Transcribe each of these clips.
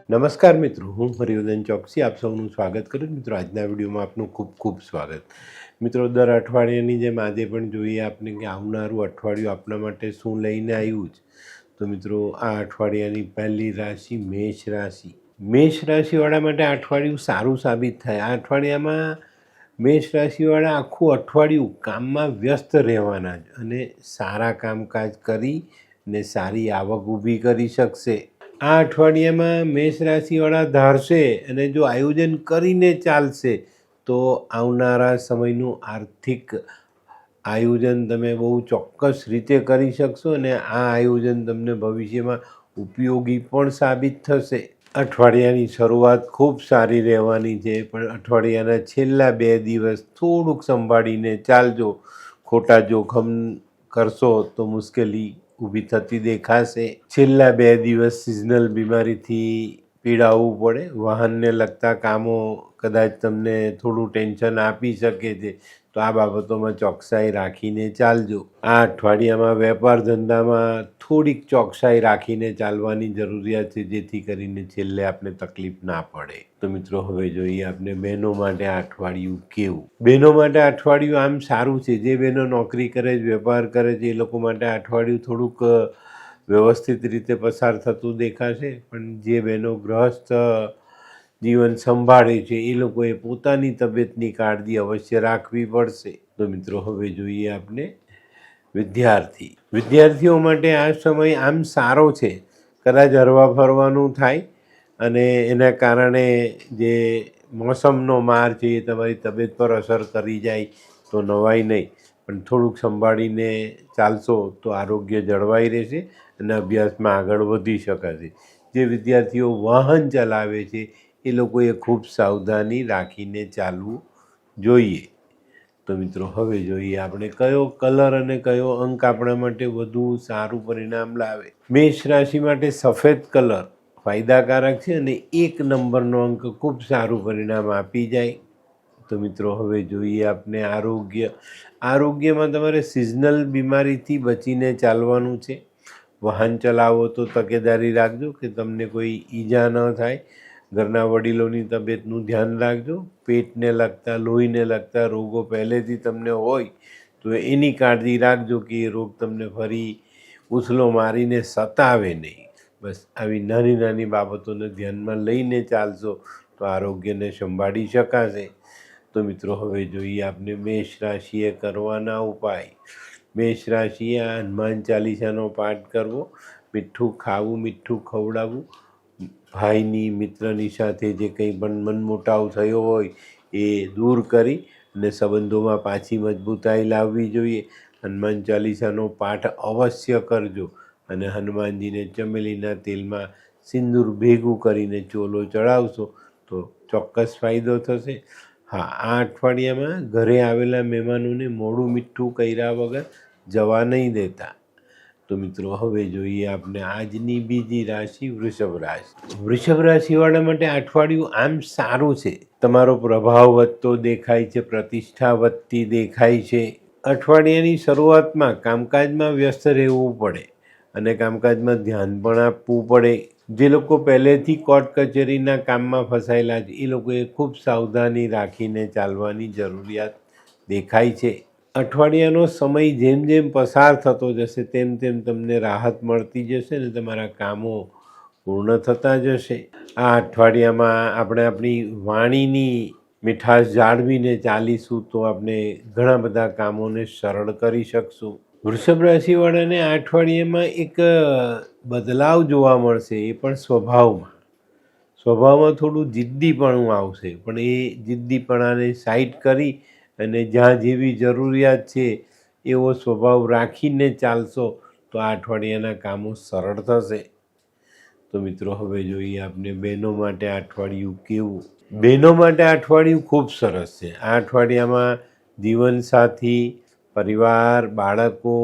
નમસ્કાર મિત્રો, હું હરિવર્ધન ચોકસી આપ સૌનું સ્વાગત કરું. મિત્રો, આજના વિડીયોમાં આપનું ખૂબ ખૂબ સ્વાગત. મિત્રો, દર અઠવાડિયાની જેમ આજે પણ જોઈએ આપણે કે આવનારું અઠવાડિયું આપણા માટે શું લઈને આવ્યું છે. તો મિત્રો, આ અઠવાડિયાની પહેલી રાશિ મેષ રાશિ. મેષ રાશિવાળા માટે આ અઠવાડિયું સારું સાબિત થાય. આ અઠવાડિયામાં મેષ રાશિવાળા આખું અઠવાડિયું કામમાં વ્યસ્ત રહેવાના જ અને સારા કામકાજ કરી ને સારી આવક ઊભી કરી શકશે. આ અઠવાડિયામાં મેષ રાશિવાળા ધારશે અને જો આયોજન કરીને ચાલશે તો આવનારા સમયનું આર્થિક આયોજન તમે બહુ ચોક્કસ રીતે કરી શકશો અને આ આયોજન તમને ભવિષ્યમાં ઉપયોગી પણ સાબિત થશે. અઠવાડિયાની શરૂઆત ખૂબ સારી રહેવાની છે, પણ અઠવાડિયાના છેલ્લા 2 દિવસ થોડુંક સંભાળીને ચાલજો. ખોટા જોખમ કરશો તો મુશ્કેલી ઊભી થતી દેખાશે. છેલ્લા 2 દિવસ સિઝનલ બીમારીથી પીડાવવું પડે. વાહનને લગતા કામો કદાચ તમને થોડું ટેન્શન આપી શકે છે, તો આ બાબતોમાં ચોકસાઈ રાખીને ચાલજો. આ અઠવાડિયામાં વેપાર ધંધામાં થોડીક ચોકસાઈ રાખીને ચાલવાની જરૂરિયાત છે, જેથી કરીને છેલ્લે આપણે તકલીફ ના પડે. તો મિત્રો, હવે જોઈએ આપણે બહેનો માટે આ અઠવાડિયું કેવું. બહેનો માટે આ અઠવાડિયું આમ સારું છે. જે બહેનો નોકરી કરે છે, વેપાર કરે છે, એ લોકો માટે આ અઠવાડિયું થોડુંક વ્યવસ્થિત રીતે પસાર થતું દેખાશે. પણ જે બહેનો ગ્રહસ્થ જીવન સંભાળે છે એ લોકોએ પોતાની તબિયતની કાળજી અવશ્ય રાખવી પડશે. તો મિત્રો, હવે જોઈએ આપણે વિદ્યાર્થીઓ માટે આ સમય આમ સારો છે. કદાચ હરવા ફરવાનું થાય અને એના કારણે જે મોસમનો માર છે એ તમારી તબિયત પર અસર કરી જાય તો નવાઈ નહીં, પણ થોડુંક સંભાળીને ચાલશો તો આરોગ્ય જળવાઈ રહેશે અને અભ્યાસમાં આગળ વધી શકાશે. જે વિદ્યાર્થીઓ વાહન ચલાવે છે એ લોકોએ ખૂબ સાવધાની રાખીને ચાલવું જોઈએ. તો મિત્રો, હવે જોઈએ આપણે કયો કલર અને કયો અંક આપણા માટે વધુ સારું પરિણામ લાવે. મેષ રાશિ માટે સફેદ કલર ફાયદાકારક છે અને 1 નંબરનો અંક ખૂબ સારું પરિણામ આપી જાય. તો મિત્રો, હવે જોઈએ આપણે આરોગ્યમાં તમારે સિઝનલ બીમારીથી બચીને ચાલવાનું છે. વાહન ચલાવો તો તકેદારી રાખજો કે તમને કોઈ ઈજા ન થાય. ઘરના વડીલોની તબિયતનું ધ્યાન રાખજો. પેટને લગતા, લોહીને લગતા રોગો પહેલેથી તમને હોય તો એની કાળજી રાખજો કે એ રોગ તમને ફરી ઉછલો મારીને સતાવે નહીં. બસ આવી નાની નાની બાબતોને ધ્યાનમાં લઈને ચાલશો તો આરોગ્યને સંભાળી શકાશે. તો મિત્રો, હવે જોઈએ આપણે મેષ રાશિએ કરવાના ઉપાય. મેષ રાશિએ હનુમાન ચાલીસાનો પાઠ કરવો, મીઠું ખાવું, મીઠું ખવડાવવું, ભાઈની મિત્રની સાથે જે કંઈ પણ મનમોટાવ થયો હોય એ દૂર કરી અને સંબંધોમાં પાછી મજબૂતાઈ લાવવી જોઈએ. હનુમાન ચાલીસાનો પાઠ અવશ્ય કરજો અને હનુમાનજીને ચમેલીના તેલમાં સિંદૂર ભેગું કરીને ચોલો ચડાવશો તો ચોક્કસ ફાયદો થશે. હા, આ અઠવાડિયામાં ઘરે આવેલા મહેમાનોને મોડું મીઠું કર્યા વગર જવા નહીં દેતા. તો મિત્રો, હવે જોઈએ આપણે આજની બીજી રાશિ વૃષભ રાશિ. વૃષભ રાશિવાળા માટે અઠવાડિયું આમ સારું છે. તમારો પ્રભાવ વધતો દેખાય છે, પ્રતિષ્ઠા વધતી દેખાય છે. અઠવાડિયાની શરૂઆતમાં કામકાજમાં વ્યસ્ત રહેવું પડે અને કામકાજમાં ધ્યાન પણ આપવું પડે. જે લોકો પહેલેથી કોર્ટ કચેરીના કામમાં ફસાયેલા છે એ લોકોએ ખૂબ સાવધાની રાખીને ચાલવાની જરૂરિયાત દેખાય છે. અઠવાડિયાનો સમય જેમ જેમ પસાર થતો જશે તેમ તેમ તમને રાહત મળતી જશે અને તમારા કામો પૂર્ણ થતા જશે. આ અઠવાડિયામાં આપણે આપણી વાણીની મીઠાશ જાળવીને ચાલીશું તો આપણે ઘણા બધા કામોને સરળ કરી શકશું. વૃષભ રાશિવાળાને આ અઠવાડિયામાં એક બદલાવ જોવા મળશે, એ પણ સ્વભાવમાં થોડું જિદ્દીપણું આવશે, પણ એ જિદ્દીપણાને સાઈડ કરી અને જ્યાં જેવી જરૂરિયાત છે એવો સ્વભાવ રાખીને ચાલશો તો આ અઠવાડિયાના કામો સરળ થશે. તો મિત્રો, હવે જોઈએ આપણે બહેનો માટે આ અઠવાડિયું કેવું. બહેનો માટે આ અઠવાડિયું ખૂબ સરસ છે. આ અઠવાડિયામાં જીવનસાથી, પરિવાર, બાળકો,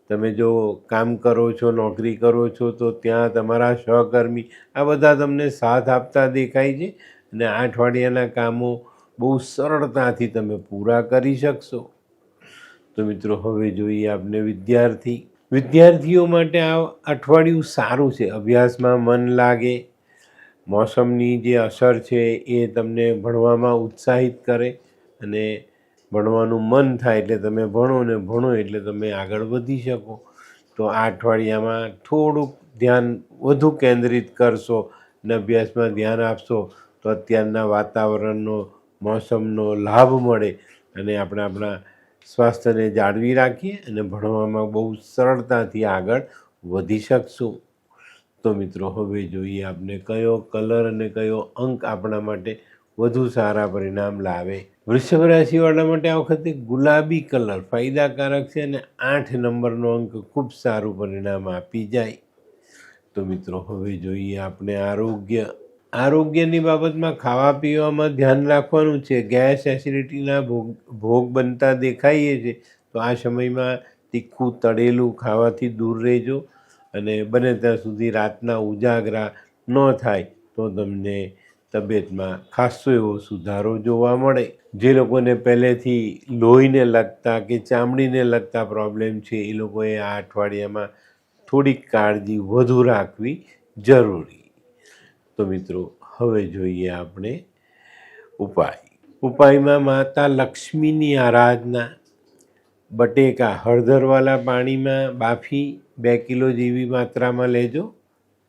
તમે જો કામ કરો છો, નોકરી કરો છો તો ત્યાં તમારા સહકર્મી આ બધા તમને સાથ આપતા દેખાય છે અને આ અઠવાડિયાના કામો બહુ સરળતાથી તમે પૂરા કરી શકશો. તો મિત્રો, હવે જોઈએ આપણે વિદ્યાર્થીઓ માટે આ અઠવાડિયું સારું છે. અભ્યાસમાં મન લાગે, મોસમની જે અસર છે એ તમને ભણવામાં ઉત્સાહિત કરે અને ભણવાનું મન થાય એટલે તમે ભણો ને ભણો એટલે તમે આગળ વધી શકો. તો આ અઠવાડિયામાં થોડુંક ધ્યાન વધુ કેન્દ્રિત કરશો અને અભ્યાસમાં ધ્યાન આપશો તો અત્યારના વાતાવરણનો મોસમનો લાભ મળે અને આપણે આપણા સ્વાસ્થ્યને જાળવી રાખીએ અને ભણવામાં બહુ સરળતાથી આગળ વધી શકશું. તો મિત્રો હવે જોઈએ આપણે કયો કલર અને કયો અંક આપણા માટે વધુ સારા પરિણામ લાવે. વૃષભ રાશિવાળા માટે આ વખતે ગુલાબી કલર ફાયદાકારક છે અને 8 નંબરનો અંક ખૂબ સારું પરિણામ આપી જાય. તો મિત્રો હવે જોઈએ આપણે આરોગ્યની બાબતમાં ખાવા પીવામાં ધ્યાન રાખવાનું છે. ગેસ એસિડિટીના ભોગ બનતા દેખાઈએ છે તો આ સમયમાં તીખું તળેલું ખાવાથી દૂર રહેજો અને બને ત્યાં સુધી રાતના ઉજાગરા ન થાય તો તમને તબિયતમાં ખાસો એવો સુધારો જોવા મળે. જે લોકોને પહેલેથી લોહીને લગતા કે ચામડીને લગતા પ્રોબ્લેમ છે એ લોકોએ આ અઠવાડિયામાં થોડીક કાળજી વધુ રાખવી જરૂરી. તો મિત્રો હવે જોઈએ આપણે ઉપાયમાં માતા લક્ષ્મીની આરાધના. બટેકા હળદરવાળા પાણીમાં બાફી 2 કિલો જેવી માત્રામાં લેજો.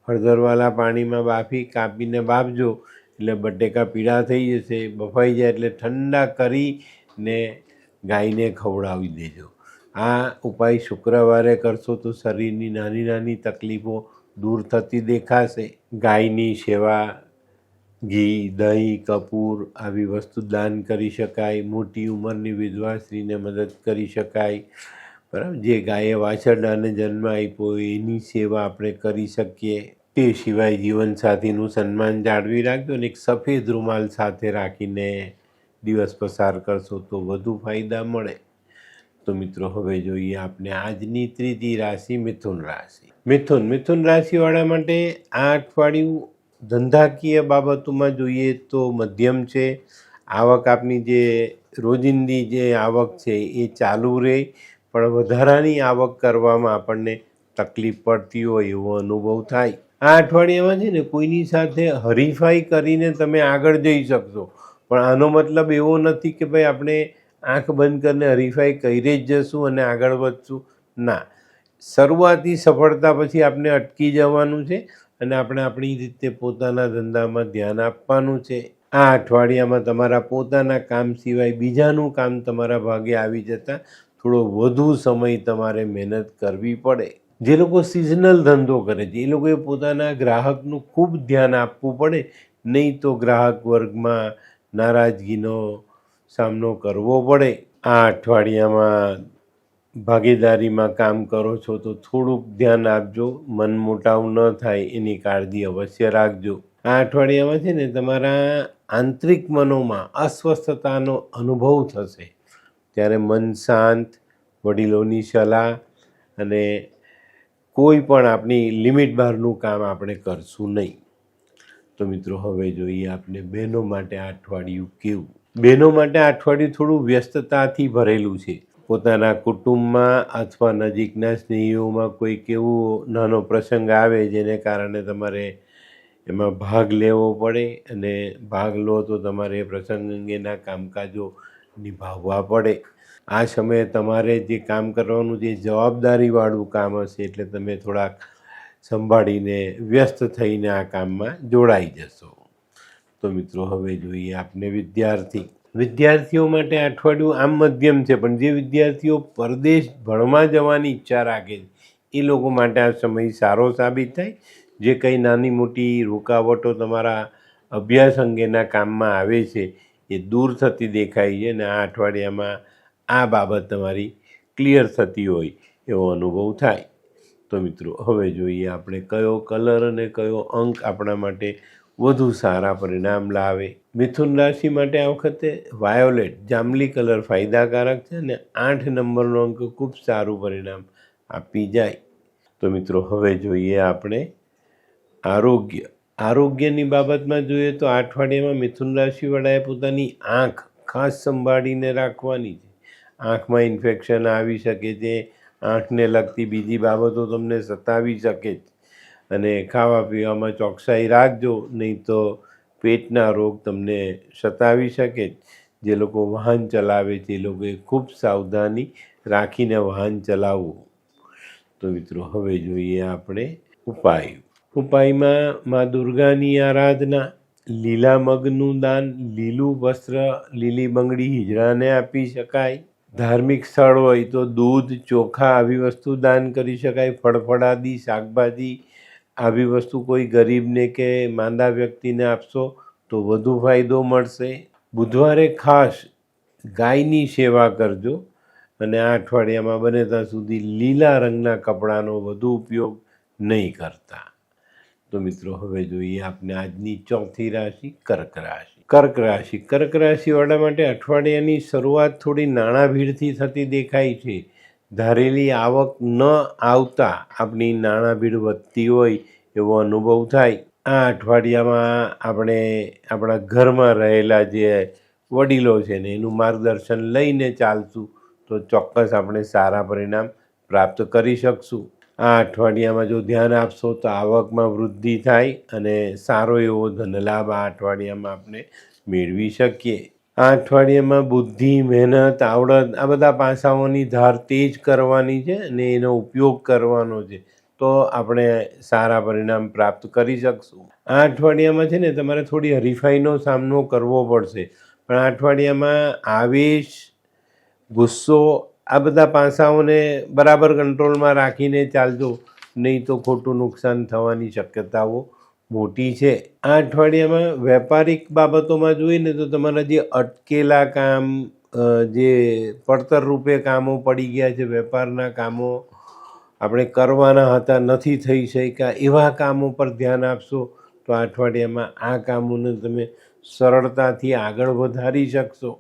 હળદરવાળા પાણીમાં બાફી કાપીને બાફજો એટલે બટેકા પીળા થઈ જશે. બફાઈ જાય એટલે ઠંડા કરીને ગાયને ખવડાવી દેજો. આ ઉપાય શુક્રવારે કરશો તો શરીરની નાની નાની તકલીફો દૂર થતી દેખાશે. ગાયની સેવા, ઘી, દહીં, કપૂર આવી વસ્તુ દાન કરી શકાય. મોટી ઉંમરની વિધવા સ્ત્રીને મદદ કરી શકાય. બરાબર, જે ગાયે વાછરડાને જન્મ આપ્યો એની સેવા આપણે કરી શકીએ. તે સિવાય જીવનસાથીનું સન્માન જાળવી રાખજો અને એક સફેદ રૂમાલ સાથે રાખીને દિવસ પસાર કરશો તો વધુ ફાયદા મળે. તો મિત્રો હવે જોઈએ આપણે આજની ત્રીજી રાશિ મિથુન રાશિ. મિથુન રાશિવાળા માટે આ અઠવાડિયું ધંધાકીય બાબતોમાં જોઈએ તો મધ્યમ છે. આવક આપની જે રોજિંદી જે આવક છે એ ચાલુ રહે પણ વધારાની આવક કરવામાં આપણને તકલીફ પડતી હોય એવો અનુભવ થાય. આ અઠવાડિયામાં છે ને કોઈની સાથે હરીફાઈ કરીને તમે આગળ જઈ શકશો પણ આનો મતલબ એવો નથી કે ભાઈ આપણે આંખ બંધ કરીને હરીફાઈ કરી જ જશું અને આગળ વધશું. ના, શરૂઆતી સફળતા પછી આપણે અટકી જવાનું છે અને આપણે આપણી રીતે પોતાના ધંધામાં ધ્યાન આપવાનું છે. આ અઠવાડિયામાં તમારા પોતાના કામ સિવાય બીજાનું કામ તમારા ભાગે આવી જતાં થોડો વધુ સમય તમારે મહેનત કરવી પડે. જે લોકો સિઝનલ ધંધો કરે છે એ લોકોએ પોતાના ગ્રાહકનું ખૂબ ધ્યાન આપવું પડે, નહીં તો ગ્રાહક વર્ગમાં નારાજગીનો સામનો કરવો પડે. આ અઠવાડિયામાં ભાગીદારીમાં કામ કરો છો તો થોડુંક ધ્યાન આપજો, મનમોટાવ ન થાય એની કાળજી અવશ્ય રાખજો. આ અઠવાડિયામાં છે ને તમારા આંતરિક મનોમાં અસ્વસ્થતાનો અનુભવ થશે ત્યારે મન શાંત, વડીલોની સલાહ અને કોઈ પણ આપણી લિમિટ બહારનું કામ આપણે કરશું નહીં. તો મિત્રો હવે જોઈએ આપણે બહેનો માટે આ અઠવાડિયું કેવું. બહેનો માટે આ અઠવાડિયું થોડું વ્યસ્તતાથી ભરેલું છે. પોતાના કુટુંબમાં અથવા નજીકના સ્નેહીઓમાં કોઈક એવો નાનો પ્રસંગ આવે જેને કારણે તમારે એમાં ભાગ લેવો પડે અને ભાગ લો તો તમારે એ પ્રસંગ અંગેના કામકાજો નિભાવવા પડે. આ સમયે તમારે જે કામ કરવાનું જે જવાબદારીવાળું કામ હશે એટલે તમે થોડાક સંભાળીને વ્યસ્ત થઈને આ કામમાં જોડાઈ જશો. તો મિત્રો હવે જોઈએ આપણે વિદ્યાર્થીઓ માટે અઠવાડિયું આમ મધ્યમ છે પણ જે વિદ્યાર્થીઓ પરદેશ ભણવા જવાની ઈચ્છા રાખે છે એ લોકો માટે આ સમય સારો સાબિત થાય. જે કંઈ નાની મોટી રૂકાવટો તમારા અભ્યાસ અંગેના કામમાં આવે છે એ દૂર થતી દેખાય છે અને આ અઠવાડિયામાં આ બાબત તમારી ક્લિયર થતી હોય એવો અનુભવ થાય. તો મિત્રો હવે જોઈએ આપણે કયો કલર અને કયો અંક આપણા માટે વધુ સારા પરિણામ લાવે. મિથુન રાશિ માટે આ વખતે વાયોલેટ જાંબલી કલર ફાયદાકારક છે અને 8 નંબરનો અંક ખૂબ સારું પરિણામ આપી જાય. તો મિત્રો હવે જોઈએ આપણે આરોગ્યની બાબતમાં જોઈએ તો આ અઠવાડિયામાં મિથુન રાશિવાળાએ પોતાની આંખ ખાસ સંભાળીને રાખવાની છે. આંખમાં ઇન્ફેક્શન આવી શકે છે, આંખને લગતી બીજી બાબતો તમને સતાવી શકે છે. અને ખાવા પીવામાં ચોકસાઈ રાખજો, નહીં તો પેટના રોગ તમને સતાવી શકે. જે લોકો વાહન ચલાવે છે એ લોકોએ ખૂબ સાવધાની રાખીને વાહન ચલાવવું. તો મિત્રો હવે જોઈએ આપણે ઉપાય. ઉપાયમાં મા દુર્ગાની આરાધના, લીલા મગનું દાન, લીલું વસ્ત્ર, લીલી બંગડી હિજડાને આપી શકાય. ધાર્મિક સ્થળ હોય તો દૂધ, ચોખા આવી વસ્તુ દાન કરી શકાય. ફળફળાદી, શાકભાજી આવી વસ્તુ કોઈ ગરીબને કે માંદા વ્યક્તિને આપશો તો વધુ ફાયદો મળશે. બુધવારે ખાસ ગાયની સેવા કરજો અને આ અઠવાડિયામાં બને ત્યાં સુધી લીલા રંગના કપડાનો વધુ ઉપયોગ નહીં કરતા. તો મિત્રો હવે જોઈએ આપણે આજની ચોથી રાશિ કર્ક રાશિ. કર્ક રાશિવાળા માટે અઠવાડિયાની શરૂઆત થોડી નાણાભીડથી થતી દેખાય છે. ધારેલી આવક ન આવતા આપણી નાણાભીડ વધતી હોય એવો અનુભવ થાય. આ અઠવાડિયામાં આપણે આપણા ઘરમાં રહેલા જે વડીલો છે ને એનું માર્ગદર્શન લઈને ચાલશું તો ચોક્કસ આપણે સારા પરિણામ પ્રાપ્ત કરી શકશું. આ અઠવાડિયામાં જો ધ્યાન આપશો તો આવકમાં વૃદ્ધિ થાય અને સારો એવો ધનલાભ આ અઠવાડિયામાં આપણે મેળવી શકીએ. આ અઠવાડિયામાં બુદ્ધિ, મહેનત, આવડત આ બધા પાસાઓની ધાર તેજ કરવાની છે અને એનો ઉપયોગ કરવાનો છે, તો આપણે સારા પરિણામ પ્રાપ્ત કરી શકશું. આ અઠવાડિયામાં છે ને તમારે થોડી હરીફાઈનો સામનો કરવો પડશે, પણ આ અઠવાડિયામાં આવેશ, ગુસ્સો આ બધા પાસાઓને બરાબર કંટ્રોલમાં રાખીને ચાલજો, નહીં તો ખોટું નુકસાન થવાની શક્યતાઓ મોટી છે. આ અઠવાડિયામાં વેપારિક બાબતોમાં જોઈએ ને તો તમારા જે અટકેલા કામ, જે પડતર રૂપે કામો પડી ગયા છે, વેપારના કામો આપણે કરવાના હતા નથી થઈ શક્યા, એવા કામો પર ધ્યાન આપશો તો આ અઠવાડિયામાં આ કામોને તમે સરળતાથી આગળ વધારી શકશો.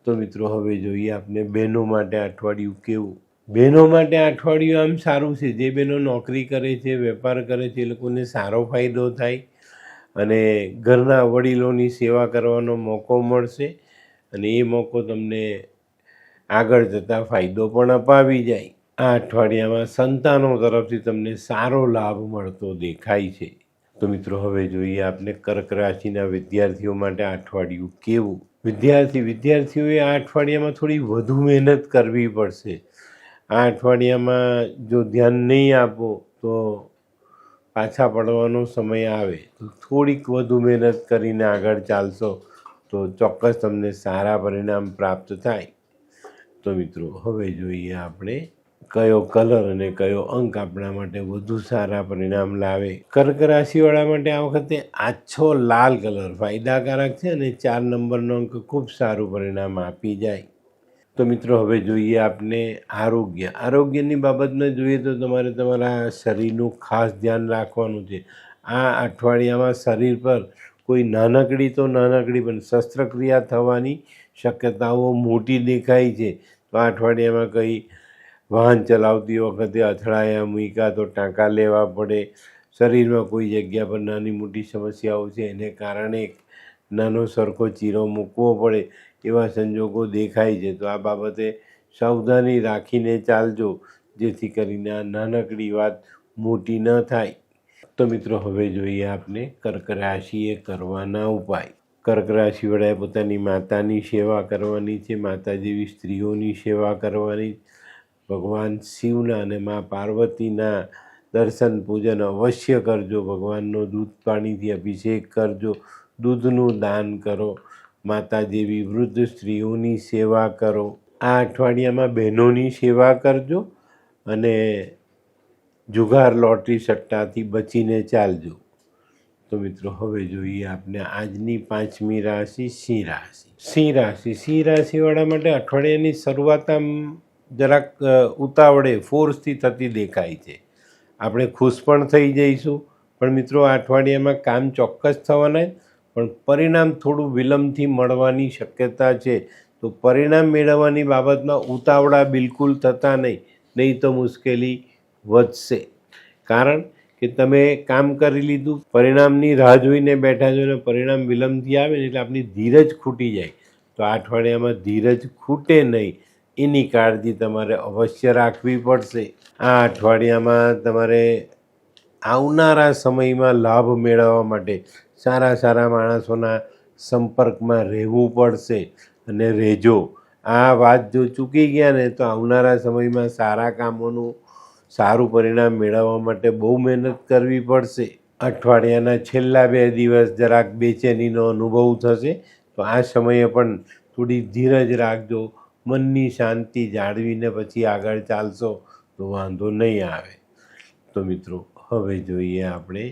તો મિત્રો હવે જોઈએ આપણે બહેનો માટે અઠવાડિયું કેવું. બહેનો માટે આ અઠવાડિયું આમ સારું છે. જે બહેનો નોકરી કરે છે, વેપાર કરે છે, એ લોકોને સારો ફાયદો થાય અને ઘરના વડીલોની સેવા કરવાનો મોકો મળશે અને એ મોકો તમને આગળ જતાં ફાયદો પણ અપાવી જાય. આ અઠવાડિયામાં સંતાનો તરફથી તમને સારો લાભ મળતો દેખાય છે. તો મિત્રો હવે જોઈએ આપણે કર્ક રાશિના વિદ્યાર્થીઓ માટે આ અઠવાડિયું કેવું. વિદ્યાર્થીઓએ આ અઠવાડિયામાં થોડી વધુ મહેનત કરવી પડશે. આ અઠવાડિયામાં જો ધ્યાન નહીં આપો તો પાછા પડવાનો સમય આવે. તો થોડીક વધુ મહેનત કરીને આગળ ચાલશો તો ચોક્કસ તમને સારા પરિણામ પ્રાપ્ત થાય. તો મિત્રો હવે જોઈએ આપણે કયો કલર અને કયો અંક આપણા માટે વધુ સારા પરિણામ લાવે. કર્ક રાશિવાળા માટે આ વખતે આછો લાલ કલર ફાયદાકારક છે અને 4 નંબરનો અંક ખૂબ સારું પરિણામ આપી જાય. તો મિત્રો હવે જોઈએ આપણે આરોગ્યની બાબતમાં જોઈએ તો તમારે તમારા શરીરનું ખાસ ધ્યાન રાખવાનું છે. આ અઠવાડિયામાં શરીર પર કોઈ નાનકડી પણ શસ્ત્રક્રિયા થવાની શક્યતાઓ મોટી દેખાય છે. તો આ અઠવાડિયામાં કંઈ વાહન ચલાવતી વખતે અથડાયા મૂક્યા તો ટાંકા લેવા પડે. શરીરમાં કોઈ જગ્યા પર નાની મોટી સમસ્યાઓ છે એને કારણે નાનો સરખો ચીરો મૂકવો પડે એવા સંજોગો દેખાય છે. તો આ બાબતે સાવધાની રાખીને ચાલજો, જેથી કરીને આ નાનકડી વાત મોટી ન થાય. તો મિત્રો હવે જોઈએ આપણે કર્ક રાશિએ કરવાના ઉપાય. કર્ક રાશિવાળાએ પોતાની માતાની સેવા કરવાની છે, માતા જેવી સ્ત્રીઓની સેવા કરવાની. ભગવાન શિવના અને મા પાર્વતીના દર્શન પૂજન અવશ્ય કરજો. ભગવાનનો દૂધ પાણીથી અભિષેક કરજો, દૂધનું દાન કરો, માતા જેવી વૃદ્ધ સ્ત્રીઓની સેવા કરો. આ અઠવાડિયામાં બહેનોની સેવા કરજો અને જુગાર, લોટરી, સટ્ટાથી બચીને ચાલજો. તો મિત્રો હવે જોઈએ આપણે આજની 5મી રાશિ સિંહ રાશિવાળા માટે અઠવાડિયાની શરૂઆત આમ જરાક ઉતાવળે ફોર્સથી થતી દેખાય છે. આપણે ખુશ પણ થઈ જઈશું, પણ મિત્રો આ અઠવાડિયામાં કામ ચોક્કસ થવાના, પણ પરિણામ થોડું વિલંબથી મળવાની શક્યતા છે. તો પરિણામ મેળવવાની બાબતમાં ઉતાવળા બિલકુલ થતા નહીં તો મુશ્કેલી વધશે. કારણ કે તમે કામ કરી લીધું, પરિણામની રાહ જોઈને બેઠા છો અને પરિણામ વિલંબથી આવે ને એટલે આપણી ધીરજ ખૂટી જાય. તો આ અઠવાડિયામાં ધીરજ ખૂટે નહીં એની કાળજી તમારે અવશ્ય રાખવી પડશે. આ અઠવાડિયામાં તમારે આવનારા સમયમાં લાભ મેળવવા માટે સારા સારા માણસોના સંપર્કમાં રહેવું પડશે અને રહેજો. આ વાત જો ચૂકી ગયા ને તો આવનારા સમયમાં સારા કામોનું સારું પરિણામ મેળવવા માટે બહુ મહેનત કરવી પડશે. અઠવાડિયાના છેલ્લા 2 દિવસ જરાક બેચેનીનો અનુભવ થશે, તો આ સમયે પણ થોડી ધીરજ રાખજો. મનની શાંતિ જાળવીને પછી આગળ ચાલશો તો વાંધો નહીં આવે. તો મિત્રો, હવે જોઈએ આપણે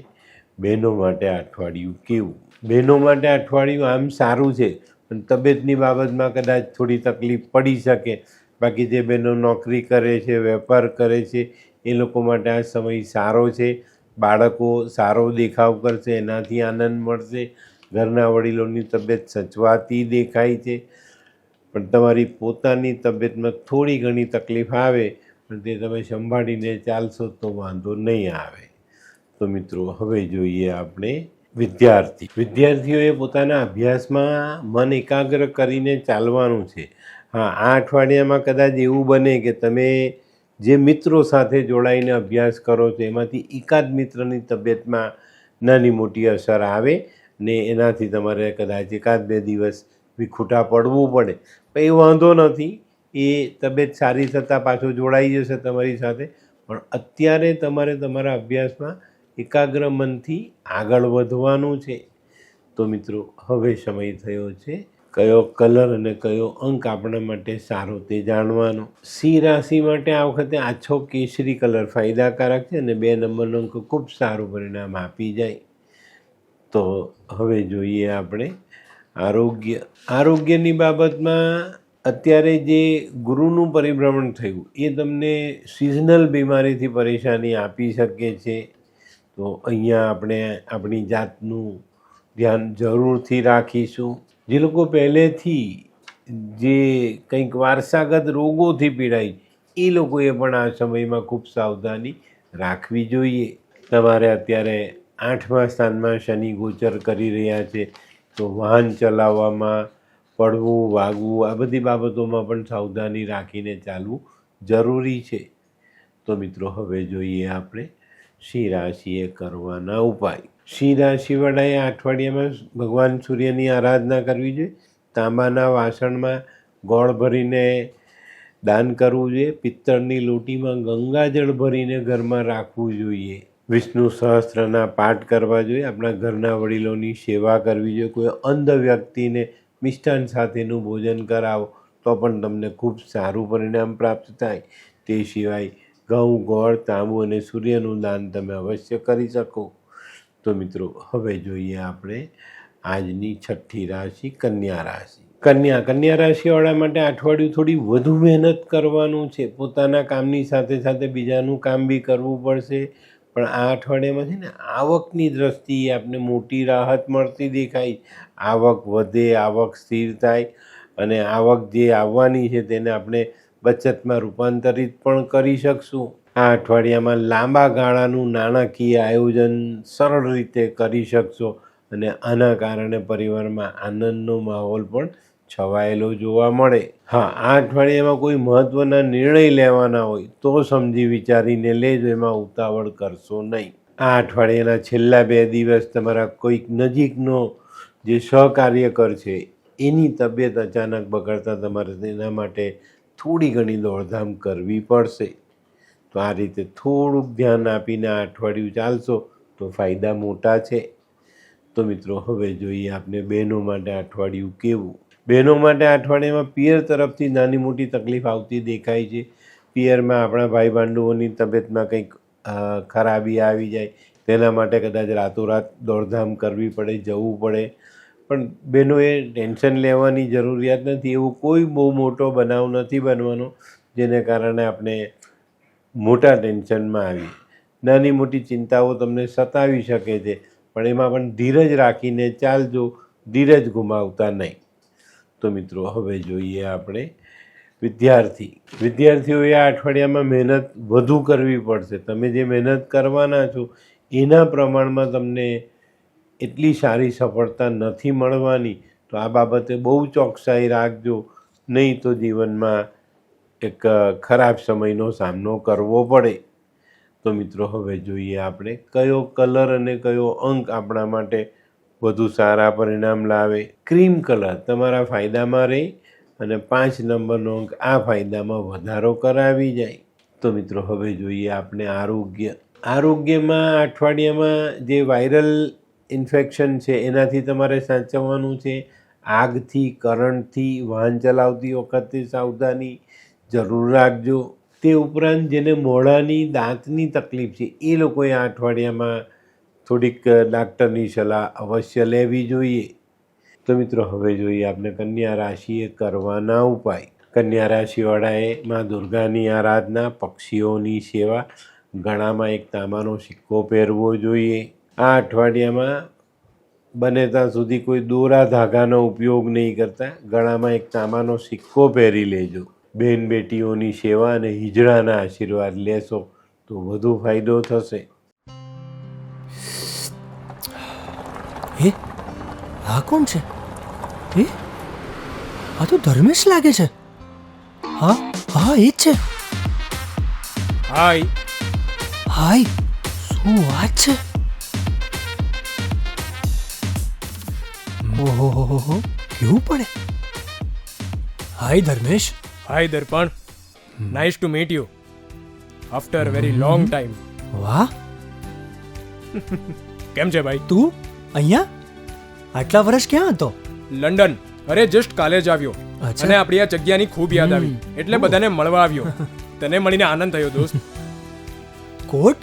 બહેનો માટે અઠવાડિયું કેવું. બહેનો માટે અઠવાડિયું આમ સારું છે, પણ તબિયતની બાબતમાં કદાચ થોડી તકલીફ પડી શકે. બાકી જે બહેનો નોકરી કરે છે, વેપાર કરે છે, એ લોકો માટે આ સમય સારો છે. બાળકો સારો દેખાવ કરશે, એનાથી આનંદ મળશે. ઘરના વડીલોની તબિયત સચવાતી દેખાય છે, પણ તમારી પોતાની તબિયતમાં થોડી ઘણી તકલીફ આવે, પણ તે તમે સંભાળીને ચાલશો તો વાંધો નહીં આવે. તો મિત્રો, હવે જોઈએ આપણે વિદ્યાર્થીઓએ પોતાના અભ્યાસમાં મન એકાગ્ર કરીને ચાલવાનું છે. હા, આ અઠવાડિયામાં કદાચ એવું બને કે તમે જે મિત્રો સાથે જોડાઈને અભ્યાસ કરો છો એમાંથી એકાદ મિત્રની તબિયતમાં નાની મોટી અસર આવે ને એનાથી તમારે કદાચ 1-2 દિવસ વિખૂટા પડવું પડે. પણ એ વાંધો નથી, એ તબિયત સારી થતાં પાછો જોડાઈ જશે તમારી સાથે. પણ અત્યારે તમારે તમારા અભ્યાસમાં એકાગ્ર મનથી આગળ વધવાનું છે. તો મિત્રો, હવે સમય થયો છે કયો કલર અને કયો અંક આપણા માટે સારો તે જાણવાનો. સિંહ રાશિ માટે આ વખતે આછો કેસરી કલર ફાયદાકારક છે અને 2 નંબરનો અંક ખૂબ સારું પરિણામ આપી જાય. તો હવે જોઈએ આપણે આરોગ્યની બાબતમાં. અત્યારે જે ગુરુનું પરિભ્રમણ થયું એ તમને સિઝનલ બીમારીથી પરેશાની આપી શકે છે. તો અહીંયા આપણે આપણી જાતનું ધ્યાન જરૂરથી રાખીશું. જે લોકો પહેલેથી જે કંઈક વારસાગત રોગોથી પીડાય એ લોકોએ પણ આ સમયમાં ખૂબ સાવધાની રાખવી જોઈએ. તમારે અત્યારે 8મા સ્થાનમાં શનિ ગોચર કરી રહ્યા છે, તો વાહન ચલાવવામાં પડવું, વાગવું, આ બધી બાબતોમાં પણ સાવધાની રાખીને ચાલવું જરૂરી છે. તો મિત્રો, હવે જોઈએ આપણે સિંહ રાશિએ કરવાના ઉપાય. સિંહ રાશિવાળાએ આ અઠવાડિયામાં ભગવાન સૂર્યની આરાધના કરવી જોઈએ. તાંબાના વાસણમાં ગોળ ભરીને દાન કરવું જોઈએ. પિત્તળની લોટીમાં ગંગાજળ ભરીને ઘરમાં રાખવું જોઈએ. વિષ્ણુ સહસ્ત્રના પાઠ કરવા જોઈએ. આપણા ઘરના વડીલોની સેવા કરવી જોઈએ. કોઈ અંધ વ્યક્તિને મિષ્ટાન સાથેનું ભોજન કરાવો તો પણ તમને ખૂબ સારું પરિણામ પ્રાપ્ત થાય. તે સિવાય ઘઉં, ગોળ, તાંબુ અને સૂર્યનું દાન તમે અવશ્ય કરી શકો. તો મિત્રો, હવે જોઈએ આપણે આજની છઠ્ઠી રાશિ કન્યા રાશિ. કન્યા રાશિવાળા માટે અઠવાડિયું થોડી વધુ મહેનત કરવાનું છે. પોતાના કામની સાથે સાથે બીજાનું કામ બી કરવું પડશે. પણ આ અઠવાડિયામાં છે ને, આવકની દ્રષ્ટિએ આપને મોટી રાહત મળતી દેખાય. આવક વધે, આવક સ્થિર થાય અને આવક જે આવવાની છે તેને આપણે બચતમાં રૂપાંતરિત પણ કરી શકશું. આ અઠવાડિયામાં લાંબા ગાળાનું નાણાકીય આયોજન સરળ રીતે કરી શકશો અને આના કારણે પરિવારમાં આનંદનો માહોલ પણ છવાયેલો જોવા મળે. હા, આ અઠવાડિયામાં કોઈ મહત્ત્વના નિર્ણય લેવાના હોય તો સમજી વિચારીને લેજો, એમાં ઉતાવળ કરશો નહીં. આ અઠવાડિયાના છેલ્લા 2 દિવસ તમારા કોઈક નજીકનો જે સહકાર્યકર છે એની તબિયત અચાનક બગડતા તમારે તેના માટે થોડી ઘણી દોડધામ કરવી પડશે. તો આ રીતે થોડુંક ધ્યાન આપીને આ અઠવાડિયું ચાલશો તો ફાયદા મોટા છે. તો મિત્રો, હવે જોઈએ આપણે બહેનો માટે અઠવાડિયું કેવું. બહેનો માટે અઠવાડિયામાં પિયર તરફથી નાની મોટી તકલીફ આવતી દેખાય છે. પિયરમાં આપણા ભાઈ ભાંડુઓની તબિયતમાં કંઈક ખરાબી આવી જાય, તેના માટે કદાચ રાતોરાત દોડધામ કરવી પડે, જવું પડે. પણ બહેનોએ ટેન્શન લેવાની જરૂરિયાત નથી. એવો કોઈ બહુ મોટો બનાવ નથી બનવાનો જેને કારણે આપણે મોટા ટેન્શનમાં આવી. નાની મોટી ચિંતાઓ તમને સતાવી શકે છે, પણ એમાં પણ ધીરજ રાખીને ચાલજો, ધીરજ ગુમાવતા નહીં. તો મિત્રો, હવે જોઈએ આપણે વિદ્યાર્થીઓએ આ અઠવાડિયામાં મહેનત વધુ કરવી પડશે. તમે જે મહેનત કરવાના છો એના પ્રમાણમાં તમને એટલી સારી સફળતા નથી મળવાની. તો આ બાબતે બહુ ચોકસાઈ રાખજો, નહીં તો જીવનમાં એક ખરાબ સમયનો સામનો કરવો પડે. તો મિત્રો હવે જોઈએ આપણે કયો કલર અને કયો અંક આપણા માટે વધુ સારા પરિણામ લાવે. ક્રીમ કલર તમારા ફાયદામાં રહે અને 5 નંબરનો અંક આ ફાયદામાં વધારો કરાવી જાય. તો મિત્રો હવે જોઈએ આપણે આરોગ્યમાં અઠવાડિયામાં જે વાયરલ ઇન્ફેક્શન છે એનાથી તમારે સાચવવાનું છે. આગથી, કરંટથી વાહન ચલાવતી વખતે સાવધાની જરૂર રાખજો. તે ઉપરાંત જેને મોઢાની દાંતની તકલીફ છે એ લોકોએ આ અઠવાડિયામાં થોડીક ડાક્ટરની સલાહ અવશ્ય લેવી જોઈએ. તો મિત્રો હવે જોઈએ આપણે કન્યા રાશિએ કરવાના ઉપાય. કન્યા રાશિવાળાએ માં દુર્ગાની આરાધના, પક્ષીઓની સેવા, ગળામાં એક તાંબાનો સિક્કો પહેરવો જોઈએ. આ અઠવાડિયામાં બને ત્યાં સુધી કોઈ દોરા ધાગાનો ઉપયોગ નહીં કરતા. ગળામાં એક તાંબાનો સિક્કો પહેરી લેજો. બેન બેટીઓની સેવા અને હિજડાના આશીર્વાદ લેશો તો વધુ ફાયદો થશે. હે, આ કોણ છે? હે, આ તો ધર્મેશ લાગે છે. હા હા, એ જ છે. હાય. હાય, શું વાત છે? ઓહો, કેવું પડે? Hi Dharmesh. Hi Darpan. Nice to meet you after very long time. વાહ, કેમ છે ભાઈ? તું અહીંયા આટલા વર્ષ ક્યાં હતો? લંડન. અરે જસ્ટ કાલે જ આવ્યો અચ્છા. અને આપણી આ જગ્યાની ખૂબ યાદ આવી એટલે બધાને મળવા આવ્યો. તને મળીને આનંદ થયો દોસ્ત. કોટ,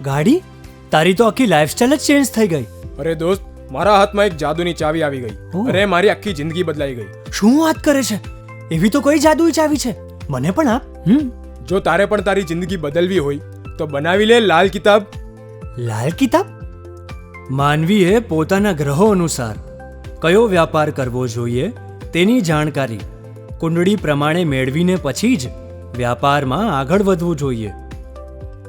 ગાડી, તારી તો આખી લાઈફસ્ટાઈલ જ ચેન્જ થઈ ગઈ. અરે દોસ્ત, મારા હાથમાં એક જાદુની ચાવી આવી ગઈ ઓહ. અને મારી આખી જિંદગી બદલાઈ ગઈ. શું વાત કરે છે? એવી તો કોઈ જાદુઈ ચાવી છે, મને પણ આપ. જો તારે પણ તારી જિંદગી બદલવી હોય તો બનાવી લે લાલ કિતાબ. લાલ કિતાબ? માનવીએ પોતાના ગ્રહો અનુસાર કયો વ્યાપાર કરવો જોઈએ તેની જાણકારી કુંડળી પ્રમાણે મેળવીને પછી જ વ્યાપારમાં આગળ વધવું જોઈએ.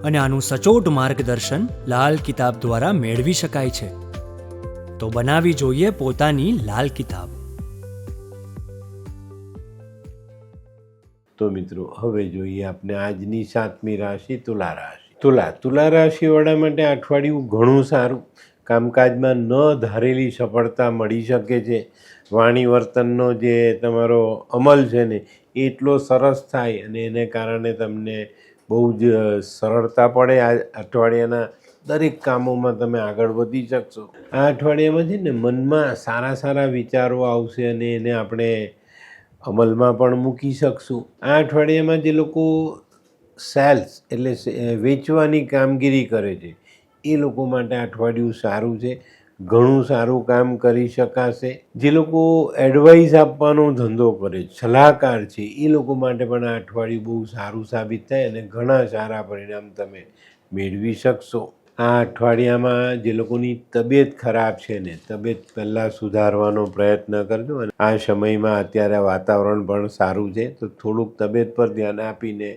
અને આનું સચોટ માર્ગદર્શન લાલ કિતાબ દ્વારા મેળવી શકાય છે. તો બનાવી જોઈએ પોતાની લાલ કિતાબ. તો મિત્રો હવે જોઈએ આપણે આજની 7મી રાશિ તુલા રાશિ. તુલા રાશિવાળા માટે અઠવાડિયું ઘણું સારું. કામકાજમાં ન ધારેલી સફળતા મળી શકે છે. વાણી વર્તનનો જે તમારો અમલ છે ને એ એટલો સરસ થાય અને એને કારણે તમને બહુ જ સરળતા પડે. આ અઠવાડિયાના દરેક કામોમાં તમે આગળ વધી શકશો. આ અઠવાડિયામાં છે ને મનમાં સારા સારા વિચારો આવશે અને એને આપણે અમલમાં પણ મૂકી શકશું. આ અઠવાડિયામાં જે લોકો સેલ્સ એટલે વેચવાની કામગીરી કરે છે એ લોકો માટે અઠવાડિયું સારું છે. ઘણું સારું કામ કરી શકાશે. જે લોકો એડવાઇસ આપવાનો ધંધો કરે, સલાહકાર છે, એ લોકો માટે પણ આ અઠવાડિયું બહુ સારું સાબિત થાય અને ઘણા સારા પરિણામ તમે મેળવી શકશો. આ અઠવાડિયામાં જે લોકોની તબિયત ખરાબ છે ને તબિયત પહેલાં સુધારવાનો પ્રયત્ન કરજો. અને આ સમયમાં અત્યારે વાતાવરણ પણ સારું છે તો થોડુંક તબિયત પર ધ્યાન આપીને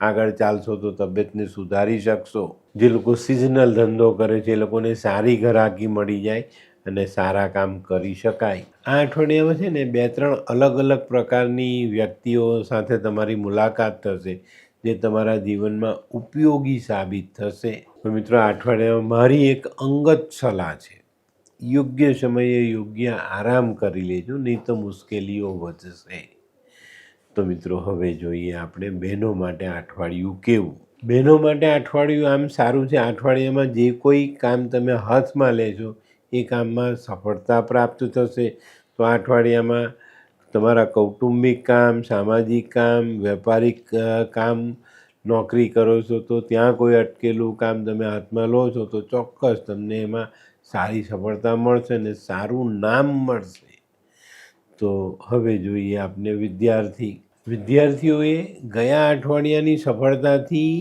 આગળ ચાલશો તો તબિયતને સુધારી શકશો. જે લોકો સિઝનલ ધંધો કરે છે એ લોકોને સારી ગ્રાહકી મળી જાય અને સારા કામ કરી શકાય. આ અઠવાડિયામાં છે ને 2-3 અલગ અલગ પ્રકારની વ્યક્તિઓ સાથે તમારી મુલાકાત થશે જે તમારા જીવનમાં ઉપયોગી સાબિત થશે. તો મિત્રો આ અઠવાડિયામાં મારી એક અંગત સલાહ છે, યોગ્ય સમયે યોગ્ય આરામ કરી લેજો, નહીં તો મુશ્કેલીઓ વધશે. તો મિત્રો હવે જોઈએ આપણે બહેનો માટે અઠવાડિયું કેવું. બહેનો માટે અઠવાડિયું આમ સારું છે. અઠવાડિયામાં જે કોઈ કામ તમે હાથમાં લેશો એ કામમાં સફળતા પ્રાપ્ત થશે. તો આ અઠવાડિયામાં તમારા કૌટુંબિક કામ, સામાજિક કામ, વેપારિક કામ, નોકરી કરો છો તો ત્યાં કોઈ અટકેલું કામ તમે હાથમાં લો છો તો ચોક્કસ તમને એમાં સારી સફળતા મળશે અને સારું નામ મળશે. તો હવે જોઈએ આપણે વિદ્યાર્થીઓએ ગયા અઠવાડિયાની સફળતાથી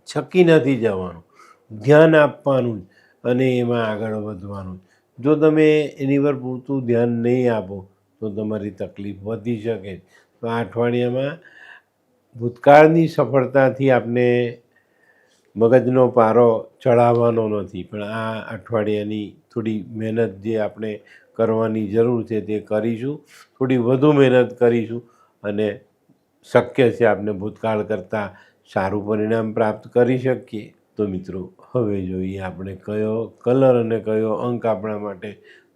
છકી નથી જવાનું, ધ્યાન આપવાનું અને એમાં આગળ વધવાનું. જો તમે એની પર પૂરતું ધ્યાન નહીં આપો તો તમારી તકલીફ વધી શકે. તો આ અઠવાડિયામાં ભૂતકાળની સફળતાથી આપણે મગજનો પારો ચડાવવાનો નથી, પણ આ અઠવાડિયાની થોડી મહેનત જે આપણે કરવાની જરૂર છે તે કરીશું. થોડી વધુ મહેનત કરીશું અને શક્ય છે આપણે ભૂતકાળ કરતાં સારું પરિણામ પ્રાપ્ત કરી શકીએ. તો મિત્રો હવે જોઈએ આપણે કયો કલર અને કયો અંક આપણા માટે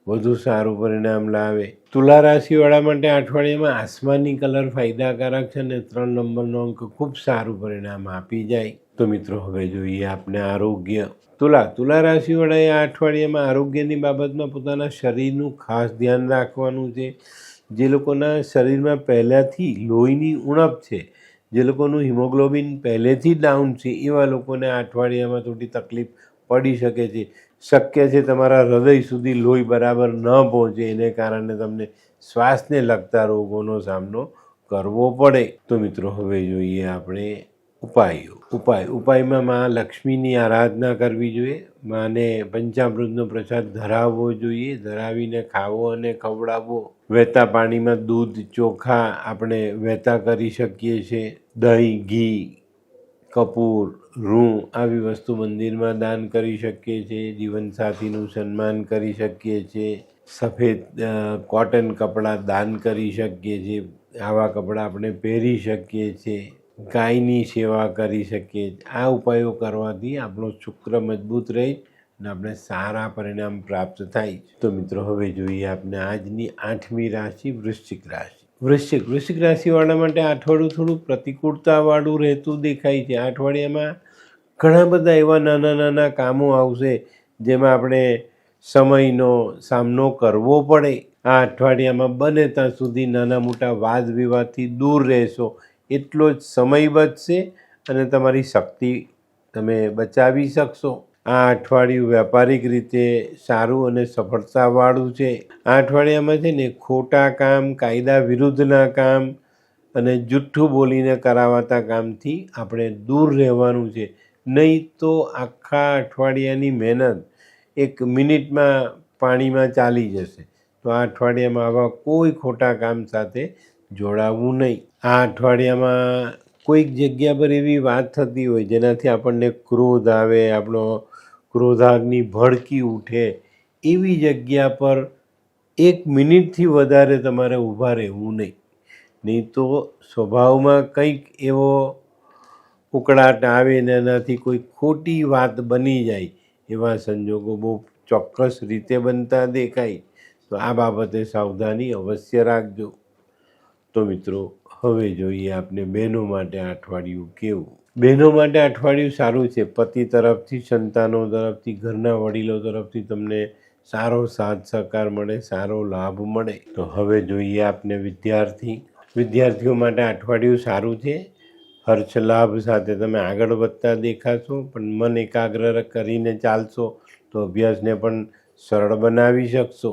વધુ સારું પરિણામ લાવે. તુલા રાશિવાળા માટે અઠવાડિયામાં આસમાની કલર ફાયદાકારક છે અને 3 નંબરનો અંક ખૂબ સારું પરિણામ આપી જાય. તો મિત્રો હવે જોઈએ આપણે આરોગ્ય. તુલા રાશિવાળાએ આ અઠવાડિયામાં આરોગ્યની બાબતમાં પોતાના શરીરનું ખાસ ધ્યાન રાખવાનું છે. જે લોકોના શરીરમાં પહેલાંથી લોહીની ઉણપ છે, જે લોકોનું હિમોગ્લોબિન પહેલેથી ડાઉન છે, એવા લોકોને આ અઠવાડિયામાં થોડી તકલીફ પડી શકે છે. શક્ય છે તમારા હૃદય સુધી લોહી બરાબર ન પહોંચે, એને કારણે તમને શ્વાસને લગતા રોગોનો સામનો કરવો પડે. તો મિત્રો હવે જોઈએ આપણે ઉપાયમાં મા લક્ષ્મીની આરાધના કરવી જોઈએ. માને પંચામૃતનો પ્રસાદ ધરાવવો જોઈએ, ધરાવીને ખાવો અને ખવડાવવો. વહેતા પાણીમાં દૂધ, ચોખા આપણે વહેતા કરી શકીએ છીએ. દહીં, ઘી, કપૂર, રૂં આવી વસ્તુ મંદિરમાં દાન કરી શકીએ છીએ. જીવનસાથીનું સન્માન કરી શકીએ છીએ. સફેદ કોટન કપડાં દાન કરી શકીએ છીએ. આવા કપડાં આપણે પહેરી શકીએ છીએ. ગાયની સેવા કરી શકીએ. આ ઉપાયો કરવાથી આપણો શુક્ર મજબૂત રહે અને આપણે સારા પરિણામ પ્રાપ્ત થાય. તો મિત્રો હવે જોઈએ આપણે આજની 8મી રાશિ વૃશ્ચિક રાશિ. વૃશ્ચિક રાશિવાળા માટે આ અઠવાડિયું થોડું પ્રતિકૂળતાવાળું રહેતું દેખાય છે. આ અઠવાડિયામાં ઘણા બધા એવા નાના કામો આવશે જેમાં આપણે સમયનો સામનો કરવો પડે. આ અઠવાડિયામાં બને ત્યાં સુધી નાના મોટા વાદ વિવાદથી દૂર રહેશો, એટલો જ સમય બચશે અને તમારી શક્તિ તમે બચાવી શકશો. આ અઠવાડિયું વ્યાપારિક રીતે સારું અને સફળતાવાળું છે. આ અઠવાડિયામાં છે ને ખોટા કામ, કાયદા વિરુદ્ધના કામ અને જુઠ્ઠું બોલીને કરાવાતા કામથી આપણે દૂર રહેવાનું છે. નહીં તો આખા અઠવાડિયાની મહેનત 1 મિનિટમાં પાણીમાં ચાલી જશે. તો આ અઠવાડિયામાં આવા કોઈ ખોટા કામ સાથે જોડાવવું નહીં. આ અઠવાડિયામાં કોઈક જગ્યા પર એવી વાત થતી હોય જેનાથી આપણને ક્રોધ આવે, આપણો ક્રોધાગ્નિ ભડકી ઉઠે, એવી જગ્યા પર 1 મિનિટથી વધારે તમારે ઊભા રહેવું નહીં. નહીં તો સ્વભાવમાં કંઈક એવો ઉકળાટ આવે ને એનાથી કોઈ ખોટી વાત બની જાય, એવા સંજોગો બહુ ચોક્કસ રીતે બનતા દેખાય. તો આ બાબતે સાવધાની અવશ્ય રાખજો. તો મિત્રો હવે જોઈએ આપણે બહેનો માટે આ અઠવાડિયું કેવું. બહેનો માટે અઠવાડિયું સારું છે. પતિ તરફથી, સંતાનો તરફથી, ઘરના વડીલો તરફથી તમને સારો સાથ સહકાર મળે, સારો લાભ મળે. તો હવે જોઈએ આપણે વિદ્યાર્થીઓ માટે અઠવાડિયું સારું છે. હર્ષ લાભ સાથે તમે આગળ વધતા દેખાશો, પણ મન એકાગ્ર કરીને ચાલશો તો અભ્યાસને પણ સરળ બનાવી શકશો.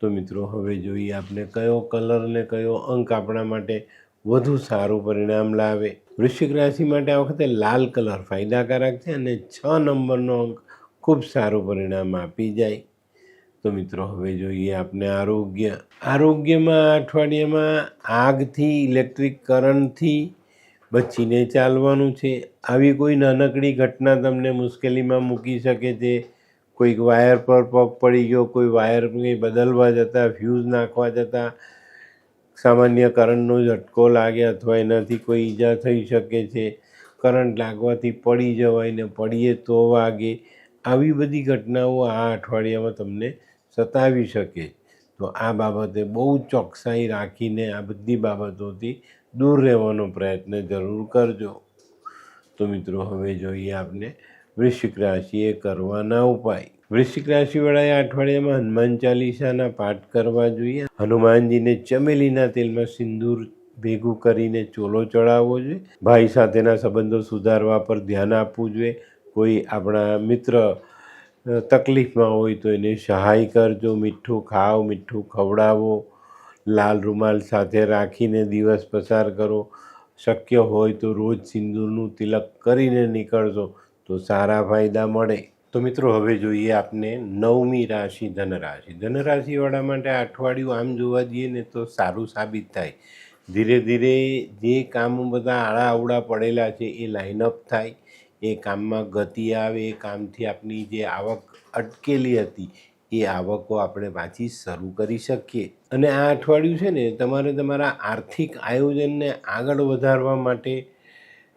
તો મિત્રો હવે જોઈએ આપણે કયો કલર અને કયો અંક આપણા માટે વધુ સારું પરિણામ લાવે. વૃશ્ચિક રાશિ માટે આ વખતે લાલ કલર ફાયદાકારક છે અને 6 નંબરનો અંક ખૂબ સારું પરિણામ આપી જાય. તો મિત્રો હવે જોઈએ આપણે આરોગ્યમાં આ અઠવાડિયામાં આગથી, ઇલેક્ટ્રિક કરંટથી બચીને ચાલવાનું છે. આવી કોઈ નાનકડી ઘટના તમને મુશ્કેલીમાં મૂકી શકે છે. કોઈક વાયર પર પગ પડી ગયો, કોઈ વાયર કંઈ બદલવા જતાં, ફ્યુઝ નાખવા જતાં સામાન્ય કરંટનો ઝટકો લાગે અથવા એનાથી કોઈ ઈજા થઈ શકે છે. કરંટ લાગવાથી પડી જવાય ને પડીએ તો વાગે, આવી બધી ઘટનાઓ આ અઠવાડિયામાં તમને સતાવી શકે. તો આ બાબતે બહુ ચોકસાઈ રાખીને આ બધી બાબતોથી દૂર રહેવાનો પ્રયત્ન જરૂર કરજો. તો મિત્રો હવે જોઈએ આપણે વૃશ્ચિક રાશિએ કરવાના ઉપાય. વૃશ્ચિક રાશિવાળાએ આ અઠવાડિયામાં હનુમાન ચાલીસાના પાઠ કરવા જોઈએ. હનુમાનજીને ચમેલીના તેલમાં સિંદૂર ભેગું કરીને ચોલો ચડાવવો જોઈએ. ભાઈ સાથેના સંબંધો સુધારવા પર ધ્યાન આપવું જોઈએ. કોઈ આપણા મિત્ર તકલીફમાં હોય તો એને સહાય કરજો. મીઠું ખાઓ, મીઠું ખવડાવો. લાલ રૂમાલ સાથે રાખીને દિવસ પસાર કરો. શક્ય હોય તો રોજ સિંદૂરનું તિલક કરીને નીકળજો તો સારા ફાયદા મળે. તો મિત્રો હવે જોઈએ આપણે 9મી રાશિ ધનરાશિવાળા માટે આ અઠવાડિયું આમ જોવા જઈએ ને તો સારું સાબિત થાય. ધીરે ધીરે જે કામ બધા આડા અવડા પડેલા છે એ લાઇનઅપ થાય, એ કામમાં ગતિ આવે, એ કામથી આપણી જે આવક અટકેલી હતી એ આવકો આપણે પાછી શરૂ કરી શકીએ. અને આ અઠવાડિયું છે ને તમારે તમારા આર્થિક આયોજનને આગળ વધારવા માટે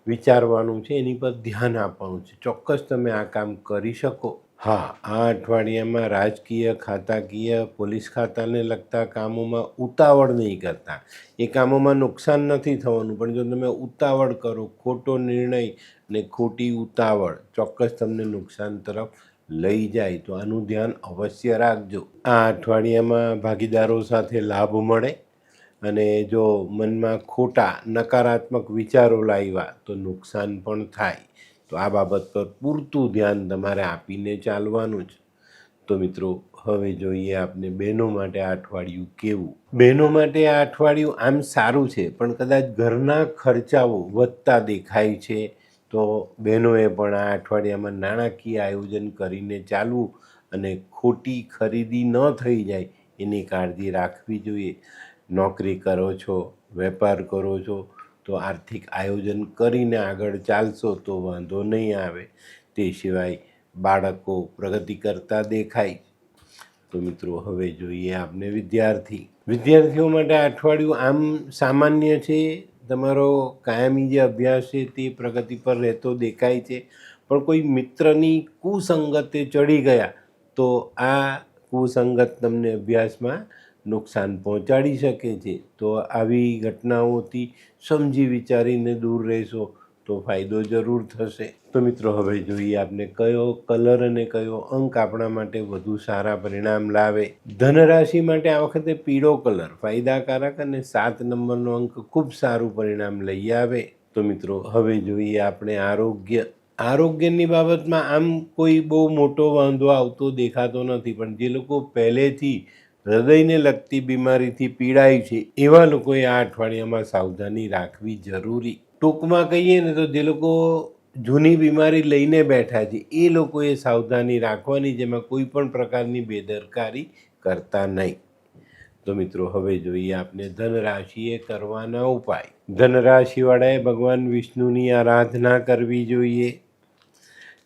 વિચારવાનું છે, એની પર ધ્યાન આપવાનું છે. ચોક્કસ તમે આ કામ કરી શકો. હા, આ અઠવાડિયામાં રાજકીય, ખાતાકીય, પોલીસ ખાતાને લગતા કામોમાં ઉતાવળ નહીં કરતા. એ કામોમાં નુકસાન નથી થવાનું, પણ જો તમે ઉતાવળ કરો, ખોટો નિર્ણય ને ખોટી ઉતાવળ ચોક્કસ તમને નુકસાન તરફ લઈ જાય. તો આનું ધ્યાન અવશ્ય રાખજો. આ અઠવાડિયામાં ભાગીદારો સાથે લાભ મળે, અને જો મનમાં ખોટા નકારાત્મક વિચારો લાવ્યા તો નુકસાન પણ થાય. તો આ બાબત પર પૂરતું ધ્યાન તમારે આપીને ચાલવાનું જ. તો મિત્રો, હવે જોઈએ આપણે બહેનો માટે આ અઠવાડિયું કેવું. બહેનો માટે આ અઠવાડિયું આમ સારું છે, પણ કદાચ ઘરના ખર્ચાઓ વધતા દેખાય છે. તો બહેનોએ પણ આ અઠવાડિયામાં નાણાકીય આયોજન કરીને ચાલવું અને ખોટી ખરીદી ન થઈ જાય એની કાળજી રાખવી જોઈએ. નોકરી કરો છો, વેપાર કરો છો, તો આર્થિક આયોજન કરીને આગળ ચાલશો તો વાંધો નહીં આવે. તે સિવાય બાળકો પ્રગતિ કરતા દેખાય. તો મિત્રો, હવે જોઈએ આપણે વિદ્યાર્થીઓ માટે આ અઠવાડિયું આમ સામાન્ય છે. તમારો કાયમી જે અભ્યાસ છે તે પ્રગતિ પર રહેતો દેખાય છે, પણ કોઈ મિત્રની કુસંગતે ચડી ગયા તો આ કુસંગત તમને અભ્યાસમાં નુકસાન પહોંચાડી શકે છે. તો આવી ઘટનાઓથી સમજી વિચારીને દૂર રહેશો તો ફાયદો જરૂર થશે. તો મિત્રો, હવે જોઈએ આપણે કયો કલર અને કયો અંક આપણા માટે વધુ સારા પરિણામ લાવે. ધનરાશિ માટે આ વખતે પીળો કલર ફાયદાકારક અને 7 નંબરનો અંક ખૂબ સારું પરિણામ લઈ આવે. તો મિત્રો, હવે જોઈએ આપણે આરોગ્યની બાબતમાં આમ કોઈ બહુ મોટો વાંધો આવતો દેખાતો નથી, પણ જે લોકો પહેલેથી હૃદયને લગતી બીમારીથી પીડાય છે એવા લોકોએ આ અઠવાડિયામાં સાવધાની રાખવી જરૂરી. ટૂંકમાં કહીએ ને તો જે લોકો જૂની બીમારી લઈને બેઠા છે એ લોકોએ સાવધાની રાખવાની, જેમાં કોઈ પણ પ્રકારની બેદરકારી કરતા નહીં. તો મિત્રો, હવે જોઈએ આપણે ધનરાશિએ કરવાના ઉપાય. ધનરાશિવાળાએ ભગવાન વિષ્ણુની આરાધના કરવી જોઈએ.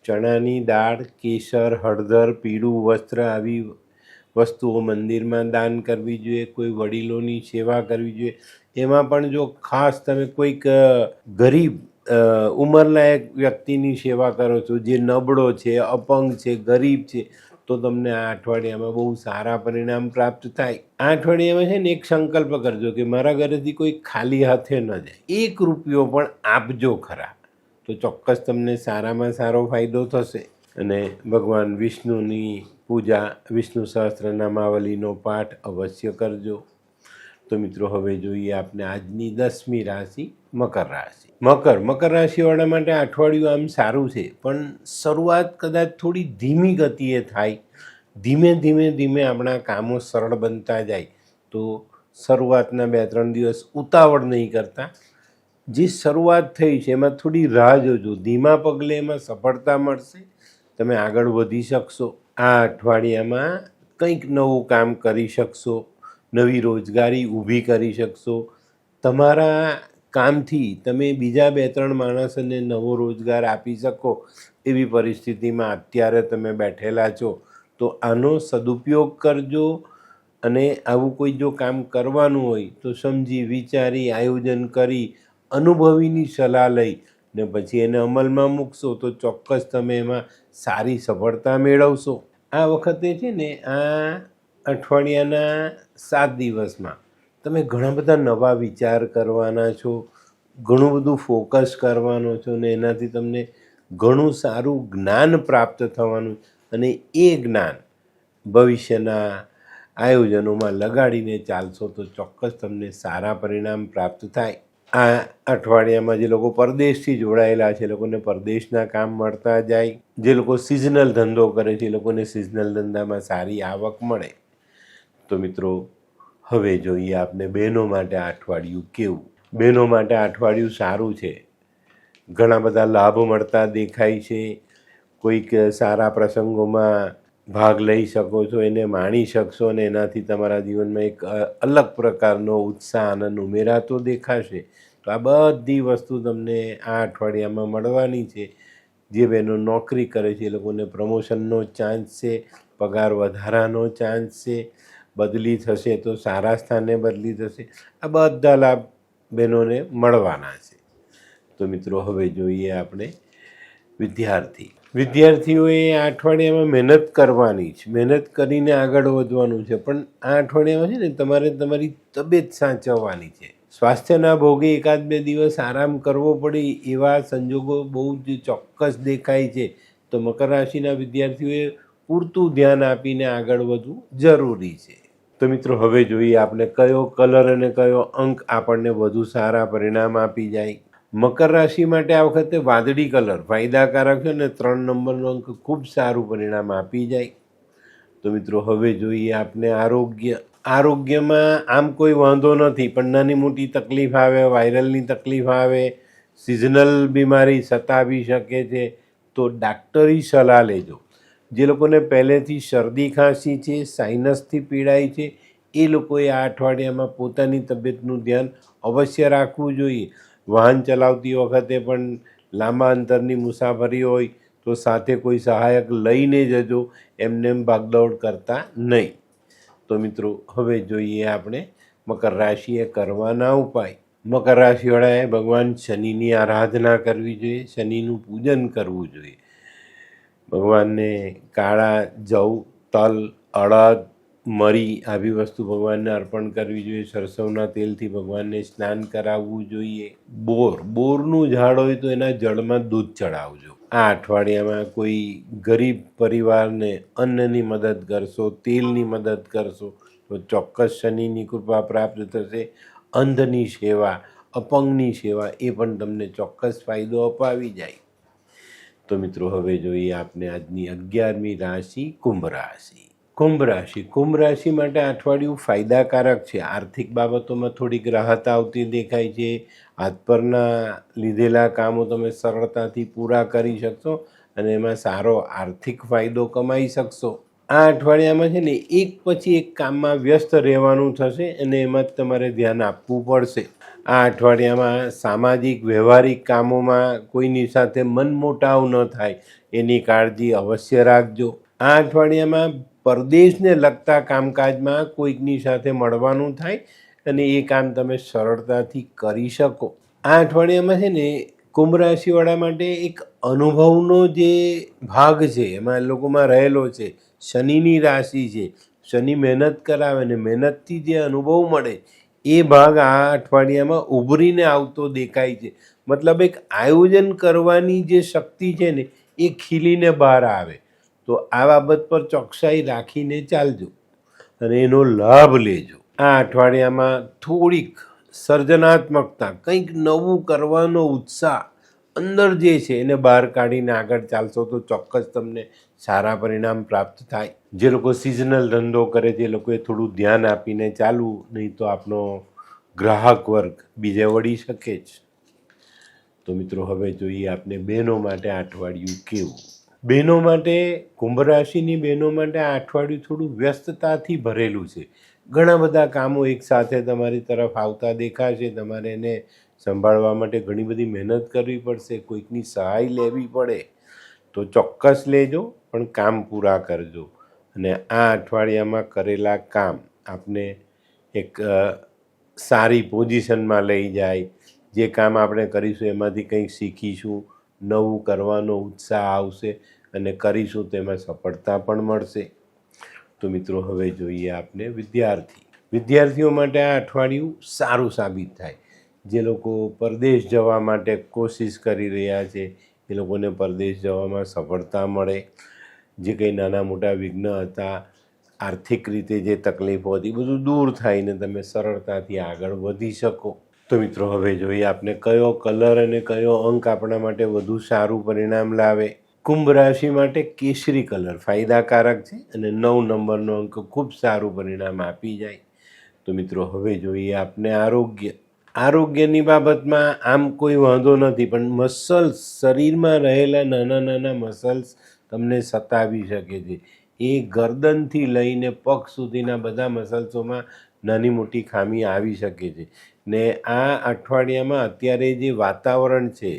ચણાની દાળ, કેસર, હળદર, પીળું વસ્ત્ર આવી વસ્તુઓ મંદિરમાં દાન કરવી જોઈએ. કોઈ વડીલોની સેવા કરવી જોઈએ. એમાં પણ જો ખાસ તમે કોઈક ગરીબ ઉંમરલાયક વ્યક્તિની સેવા કરો છો, જે નબળો છે, અપંગ છે, ગરીબ છે, તો તમને આ અઠવાડિયામાં બહુ સારા પરિણામ પ્રાપ્ત થાય. આ અઠવાડિયામાં છે ને એક સંકલ્પ કરજો કે મારા ઘરેથી કોઈ ખાલી હાથે ન જાય. 1 રૂપિયો પણ આપજો ખરા, તો ચોક્કસ તમને સારામાં સારો ફાયદો થશે. અને ભગવાન વિષ્ણુની પૂજા, વિષ્ણુ સહસ્ત્રનામાવલીનો પાઠ અવશ્ય કરજો. તો મિત્રો, હવે જોઈએ આપણે આજની 10મી રાશિ મકર રાશિ. મકર રાશિવાળા માટે આ અઠવાડિયું આમ સારું છે, પણ શરૂઆત કદાચ થોડી ધીમી ગતિએ થાય. ધીમે આપણા કામો સરળ બનતા જાય. તો શરૂઆતના 2-3 દિવસ ઉતાવળ નહીં કરતા. જે શરૂઆત થઈ છે એમાં થોડી રાહ જોજો. ધીમા પગલે એમાં સફળતા મળશે, તમે આગળ વધી શકશો. આ અઠવાડિયામાં કંઈક નવું કામ કરી શકશો, નવી રોજગારી ઊભી કરી શકશો. તમારા કામથી તમે બીજા 2-3 માણસોને નવો રોજગાર આપી શકો એવી પરિસ્થિતિમાં અત્યારે તમે બેઠેલા છો. તો આનો સદુપયોગ કરજો. અને આવું કોઈ જો કામ કરવાનું હોય તો સમજી વિચારી આયોજન કરી અનુભવીની સલાહ લઈ ને પછી એને અમલમાં મૂકશો તો ચોક્કસ તમે એમાં સારી સફળતા મેળવશો. આ વખતે છે ને આ અઠવાડિયાના 7 દિવસમાં તમે ઘણા બધા નવા વિચાર કરવાના છો, ઘણું બધું ફોકસ કરવાનો છો, ને એનાથી તમને ઘણું સારું જ્ઞાન પ્રાપ્ત થવાનું, અને એ જ્ઞાન ભવિષ્યના આયોજનોમાં લગાડીને ચાલશો તો ચોક્કસ તમને સારા પરિણામ પ્રાપ્ત થાય. આ અઠવાડિયામાં જે લોકો પરદેશથી જોડાયેલા છે એ લોકોને પરદેશના કામ મળતા જાય. જે લોકો સિઝનલ ધંધો કરે છે એ લોકોને સિઝનલ ધંધામાં સારી આવક મળે. તો મિત્રો, હવે જોઈએ આપણે બહેનો માટે આ અઠવાડિયું કેવું. બહેનો માટે આ અઠવાડિયું સારું છે. ઘણા બધા લાભ મળતા દેખાય છે. કોઈક સારા પ્રસંગોમાં ભાગ લઈ શકો છો, એને માણી શકશો, અને એનાથી તમારા જીવનમાં એક અલગ પ્રકારનો ઉત્સાહ, આનંદ ઉમેરાતો દેખાશે. તો આ બધી વસ્તુ તમને આ અઠવાડિયામાં મળવાની છે. જે બહેનો નોકરી કરે છે એ લોકોને પ્રમોશનનો ચાન્સ છે, પગાર વધારાનો ચાન્સ છે, બદલી થશે તો સારા સ્થાને બદલી થશે. આ બધા લાભ બહેનોને મળવાના છે. તો મિત્રો હવે જોઈએ આપણે વિદ્યાર્થીઓએ આ અઠવાડિયામાં મહેનત કરવાની છે, મહેનત કરીને આગળ વધવાનું છે. પણ આ અઠવાડિયામાં છે ને તમારે તમારી તબિયત સાચવવાની છે. સ્વાસ્થ્યના ભોગે 1-2 દિવસ આરામ કરવો પડે એવા સંજોગો બહુ જ ચોક્કસ દેખાય છે. તો મકર રાશિના વિદ્યાર્થીઓએ પૂરતું ધ્યાન આપીને આગળ વધવું જરૂરી છે. તો મિત્રો હવે જોઈએ આપણે કયો કલર અને કયો અંક આપણને વધુ સારા પરિણામ આપી જાય. મકર રાશિ માટે આ વખતે વાદળી કલર ફાયદાકારક છે ને 3 નંબરનો અંક ખૂબ સારું પરિણામ આપી જાય. તો મિત્રો હવે જોઈએ આપણે આરોગ્યમાં આમ કોઈ વાંધો નથી, પણ નાની મોટી તકલીફ આવે, વાયરલની તકલીફ આવે, સિઝનલ બીમારી સતાવી શકે છે. તો ડાક્ટરી સલાહ લેજો. જે લોકોને પહેલેથી શરદી ખાંસી છે, સાઇનસથી પીડાય છે, એ લોકોએ આ અઠવાડિયામાં પોતાની તબિયતનું ધ્યાન અવશ્ય રાખવું જોઈએ. વાહન ચલાવતી વખતે પણ લાંબા અંતરની મુસાફરી હોય તો સાથે કોઈ સહાયક લઈને જજો, એમને ભાગદોડ કરતા નહીં. તો મિત્રો હવે જોઈએ આપણે મકર રાશિએ કરવાના ઉપાય. મકર રાશિવાળાએ ભગવાન શનિની આરાધના કરવી જોઈએ, શનિનું પૂજન કરવું જોઈએ. ભગવાનને કાળા જવ, તલ, અડદ, મરી આવી વસ્તુ ભગવાનને અર્પણ કરવી જોઈએ. સરસવના તેલથી ભગવાનને સ્નાન કરાવવું જોઈએ. બોરનું ઝાડ હોય તો એના જળમાં દૂધ ચડાવજો. આ અઠવાડિયામાં કોઈ ગરીબ પરિવારને અન્નની મદદ કરશો, તેલની મદદ કરશો તો ચોક્કસ શનિની કૃપા પ્રાપ્ત થશે. અંધની સેવા, અપંગની સેવા એ પણ તમને ચોક્કસ ફાયદો અપાવી જાય. તો મિત્રો હવે જોઈએ આપણે આજની 11મી રાશિ કુંભ રાશિ માટે અઠવાડિયું ફાયદાકારક છે. આર્થિક બાબતોમાં થોડીક રાહત આવતી દેખાય છે. હાથ પરના લીધેલા કામો તમે સરળતાથી પૂરા કરી શકશો અને એમાં સારો આર્થિક ફાયદો કમાઈ શકશો. આ અઠવાડિયામાં છે ને એક પછી એક કામમાં વ્યસ્ત રહેવાનું થશે અને એમાં જ તમારે ધ્યાન આપવું પડશે. આ અઠવાડિયામાં સામાજિક વ્યવહારિક કામોમાં કોઈની સાથે મનમોટાવ ન થાય એની કાળજી અવશ્ય રાખજો. આ અઠવાડિયામાં પરદેશને લગતા કામકાજમાં કોઈકની સાથે મળવાનું થાય અને એ કામ તમે સરળતાથી કરી શકો. આ અઠવાડિયામાં છે ને કુંભ રાશિવાળા માટે એક અનુભવનો જે ભાગ છે એમાં લોકોમાં રહેલો છે. શનિની રાશિ છે, શનિ મહેનત કરાવે ને મહેનતથી જે અનુભવ મળે એ ભાગ આ અઠવાડિયામાં ઉભરીને આવતો દેખાય છે. મતલબ એક આયોજન કરવાની જે શક્તિ છે ને એ ખીલીને બહાર આવે. તો આ બાબત પર ચોકસાઈ રાખીને ચાલજો અને એનો લાભ લેજો. આ અઠવાડિયામાં થોડીક સર્જનાત્મકતા, કંઈક નવું કરવાનો ઉત્સાહ અંદર જે છે એને બહાર કાઢીને આગળ ચાલશો તો ચોક્કસ તમને સારા પરિણામ પ્રાપ્ત થાય. જે લોકો સિઝનલ ધંધો કરે છે એ લોકોએ થોડું ધ્યાન આપીને ચાલવું, નહીં તો આપણો ગ્રાહક વર્ગ બીજે વળી શકે જ. તો મિત્રો હવે જોઈએ આપણે બહેનો માટે આ અઠવાડિયું કેવું. બહેનો માટે, કુંભ રાશિની બહેનો માટે આ અઠવાડિયું થોડું વ્યસ્તતાથી ભરેલું છે. ઘણા બધા કામો એકસાથે તમારી તરફ આવતા દેખાશે. તમારે એને સંભાળવા માટે ઘણી બધી મહેનત કરવી પડશે, કોઈકની સહાય લેવી પડે. તો ચોક્કસ લેજો, પણ કામ પૂરા કરજો. અને આ અઠવાડિયામાં કરેલા કામ આપને એક સારી પોઝિશનમાં લઈ જાય. જે કામ આપણે કરીશું એમાંથી કંઈક શીખીશું, નવું કરવાનો ઉત્સાહ આવશે અને કરીશું તેમાં સફળતા પણ મળશે. તો મિત્રો હવે જોઈએ આપણે વિદ્યાર્થીઓ માટે આ અઠવાડિયું સારું સાબિત થાય. જે લોકો પરદેશ જવા માટે કોશિશ કરી રહ્યા છે એ લોકોને પરદેશ જવામાં સફળતા મળે. જે કંઈ નાના મોટા વિઘ્ન હતા, આર્થિક રીતે જે તકલીફો હતી, બધું દૂર થાય ને તમે સરળતાથી આગળ વધી શકો. તો મિત્રો હવે જોઈએ આપણે કયો કલર અને કયો અંક આપણા માટે વધુ સારું પરિણામ લાવે. કુંભ રાશિ માટે કેસરી કલર ફાયદાકારક છે અને 9 નંબરનો અંક ખૂબ સારું પરિણામ આપી જાય. તો મિત્રો હવે જોઈએ આપણે આરોગ્યની બાબતમાં આમ કોઈ વાંધો નથી, પણ મસલ્સ, શરીરમાં રહેલા નાના નાના મસલ્સ તમને સતાવી શકે છે. એ ગરદનથી લઈને પગ સુધીના બધા મસલ્સોમાં નાની મોટી ખામી આવી શકે છે. ને આ અઠવાડિયામાં અત્યારે જે વાતાવરણ છે,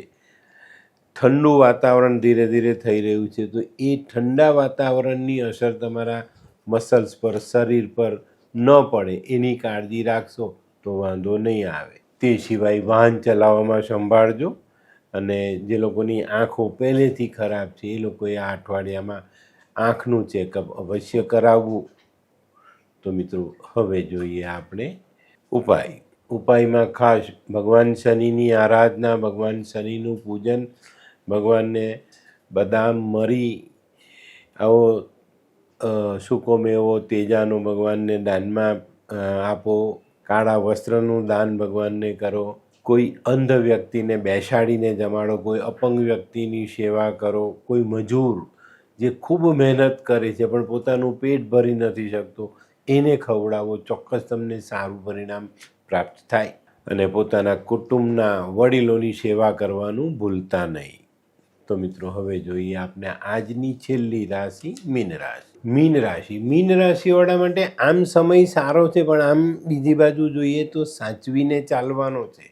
ઠંડુ વાતાવરણ ધીરે ધીરે થઈ રહ્યું છે, તો એ ઠંડા વાતાવરણની અસર તમારા મસલ્સ પર, શરીર પર ન પડે એની કાળજી રાખશો તો વાંધો નહીં આવે. તે સિવાય વાહન ચલાવવામાં સંભાળજો અને જે લોકોની આંખો પહેલેથી ખરાબ છે એ લોકોએ આ અઠવાડિયામાં આંખનું ચેકઅપ અવશ્ય કરાવવું. તો મિત્રો હવે જોઈએ આપણે ઉપાયમાં ખાસ ભગવાન શનિની આરાધના, ભગવાન શનિનું પૂજન, ભગવાનને બદામ, મરી, આવો સૂકો મેવો, તેજાનો ભગવાનને દાનમાં આપો. કાળા વસ્ત્રનું દાન ભગવાનને કરો. કોઈ અંધ વ્યક્તિને બેસાડીને જમાડો, કોઈ અપંગ વ્યક્તિની સેવા કરો, કોઈ મજૂર જે ખૂબ મહેનત કરે છે પણ પોતાનું પેટ ભરી નથી શકતો એને ખવડાવો. ચોક્કસ તમને સારું પરિણામ પ્રાપ્ત થાય. અને પોતાના કુટુંબના વડીલોની સેવા કરવાનું ભૂલતા નહીં. તો મિત્રો હવે જોઈએ આપણે આજની છેલ્લી રાશિ મીન રાશિ. મીન રાશિવાળા માટે આમ સમય સારો છે, પણ આમ બીજી બાજુ જોઈએ તો સાચવીને ચાલવાનો છે.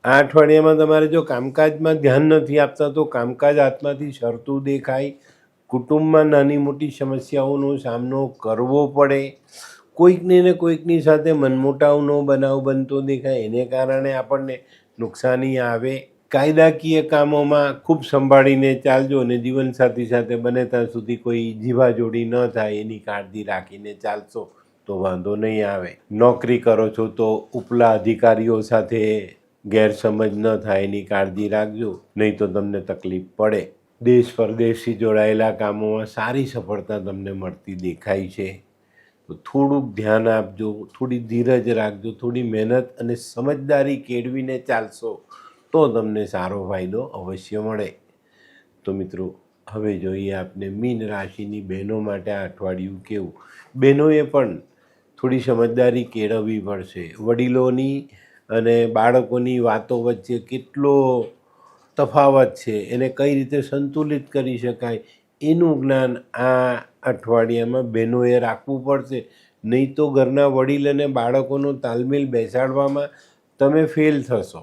આ અઠવાડિયામાં તમારે જો કામકાજમાં ધ્યાન નથી આપતા તો કામકાજ હાથમાંથી સરતું દેખાય. કુટુંબમાં નાની મોટી સમસ્યાઓનો સામનો કરવો પડે. કોઈકને ને કોઈકની સાથે મનમોટાવનો બનાવ બનતો દેખાય, એને કારણે આપણને નુકસાની આવે. કાયદાકીય કામોમાં ખૂબ સંભાળીને ચાલજો અને જીવનસાથી સાથે બને ત્યાં સુધી કોઈ જીવાજોડી ન થાય એની કાળજી રાખીને ચાલશો તો વાંધો નહીં આવે. નોકરી કરો છો તો ઉપલા અધિકારીઓ સાથે ગેરસમજ ન થાય એની કાળજી રાખજો, નહીં તો તમને તકલીફ પડે. દેશ પરદેશથી જોડાયેલા કામોમાં સારી સફળતા તમને મળતી દેખાય છે. તો થોડુંક ધ્યાન આપજો, થોડી ધીરજ રાખજો, થોડી મહેનત અને સમજદારી કેળવીને ચાલશો તો તમને સારો ફાયદો અવશ્ય મળે. તો મિત્રો હવે જોઈએ આપણે મીન રાશિની બહેનો માટે આ અઠવાડિયું કેવું. બહેનોએ પણ થોડી સમજદારી કેળવવી પડશે. વડીલોની અને બાળકોની વાતો વચ્ચે કેટલો તફાવત છે, એને કઈ રીતે સંતુલિત કરી શકાય એનું જ્ઞાન આ અઠવાડિયામાં બહેનોએ રાખવું પડશે. નહીં તો ઘરના વડીલ અને બાળકોનો તાલમેલ બેસાડવામાં તમે ફેલ થશો,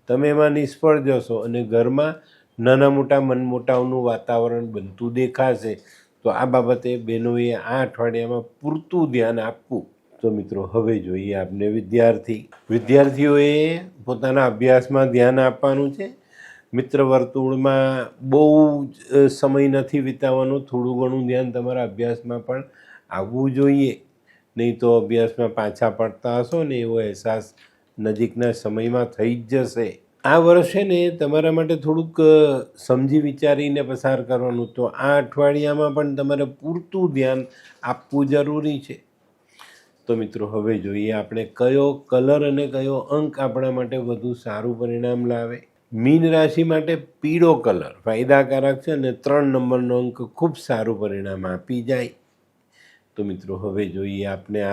તમે એમાં નિષ્ફળ જશો અને ઘરમાં નાના મોટા મનમોટાવનું વાતાવરણ બનતું દેખાશે. તો આ બાબતે બહેનોએ આ અઠવાડિયામાં પૂરતું ધ્યાન આપવું. તો મિત્રો હવે જોઈએ આપણે વિદ્યાર્થીઓએ પોતાના અભ્યાસમાં ધ્યાન આપવાનું છે. મિત્ર વર્તુળમાં બહુ જ સમય નથી વિતાવવાનો. થોડું ઘણું ધ્યાન તમારા અભ્યાસમાં પણ આવવું જોઈએ, નહીં તો અભ્યાસમાં પાછા પડતા હશો ને એવો અહેસાસ નજીકના સમયમાં થઈ જ જશે. આ વર્ષે ને તમારા માટે થોડુંક સમજી વિચારીને પસાર કરવાનું. તો આ અઠવાડિયામાં પણ તમારે પૂરતું ધ્યાન આપવું જરૂરી છે. તો મિત્રો હવે જોઈએ આપણે કયો કલર અને કયો અંક આપણા માટે વધુ સારું પરિણામ લાવે. મીન રાશિ માટે પીળો કલર ફાયદાકારક છે અને 3 નંબરનો અંક ખૂબ સારું પરિણામ આપી જાય. તો મિત્રો હવે જોઈએ આપણે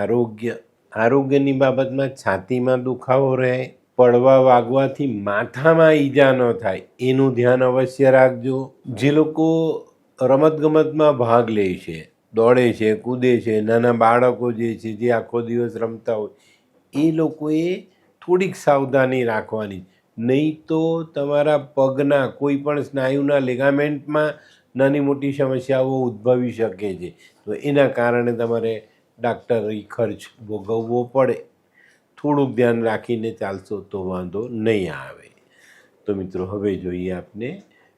આરોગ્યની બાબતમાં છાતીમાં દુખાવો રહે, પડવા વાગવાથી માથામાં ઈજા ન થાય એનું ધ્યાન અવશ્ય રાખજો. જે લોકો રમતગમતમાં ભાગ લે છે, દોડે છે, કૂદે છે, નાના બાળકો જે છે જે આખો દિવસ રમતા હોય એ લોકોએ થોડીક સાવધાની રાખવાની. નહીં તો તમારા પગના કોઈ પણ સ્નાયુના લિગામેન્ટમાં નાની મોટી સમસ્યાઓ ઉદ્ભવી શકે છે. તો એના કારણે તમારે ડાક્ટરી ખર્ચ ભોગવવો પડે. થોડુંક ધ્યાન રાખીને ચાલશો તો વાંધો નહીં આવે. તો મિત્રો હવે જોઈએ આપણે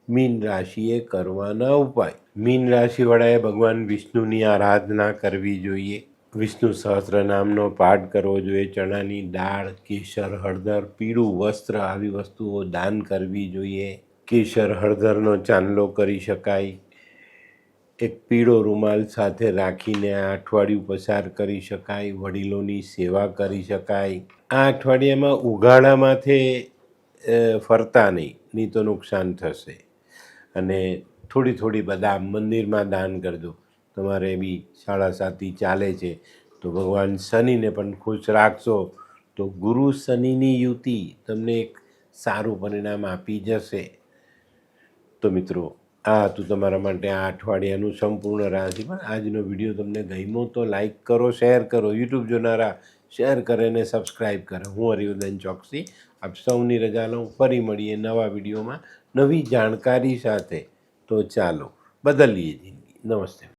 મીન રાશિએ કરવાના ઉપાય. મીન રાશિવાળાએ ભગવાન વિષ્ણુની આરાધના કરવી જોઈએ. વિષ્ણુ સહસ્ત્ર નામનો પાઠ કરવો જોઈએ. ચણાની દાળ, કેસર, હળદર, પીળું વસ્ત્ર આવી વસ્તુઓ દાન કરવી જોઈએ. કેસર હળદરનો ચાંદલો કરી શકાય. એક પીળો રૂમાલ સાથે રાખીને આ અઠવાડિયું પસાર કરી શકાય. વડીલોની સેવા કરી શકાય. આ અઠવાડિયામાં ઉઘાડા માથે ફરતા નહીં તો નુકસાન થશે. અને થોડી બદામ મંદિરમાં દાન કરજો. તમારે બી શાળા સાથી ચાલે છે તો ભગવાન શનિને પણ ખુશ રાખશો તો ગુરુ શનિની યુતિ તમને એક સારું પરિણામ આપી જશે. તો મિત્રો આ હતું તમારા માટે આ અઠવાડિયાનું સંપૂર્ણ રાશિફળ. આજનો વિડીયો તમને ગમ્યો તો લાઈક કરો, શેર કરો. યુટ્યુબ જોનારા શેર કરે અને સબસ્ક્રાઈબ કરે. હું હરિવર્ધન ચોકસી આપ સૌની રજા લઉં. ફરી મળીએ નવા વિડીયોમાં નવી જાણકારી સાથે. તો ચાલો બદલીએ જિંદગી. નમસ્તે.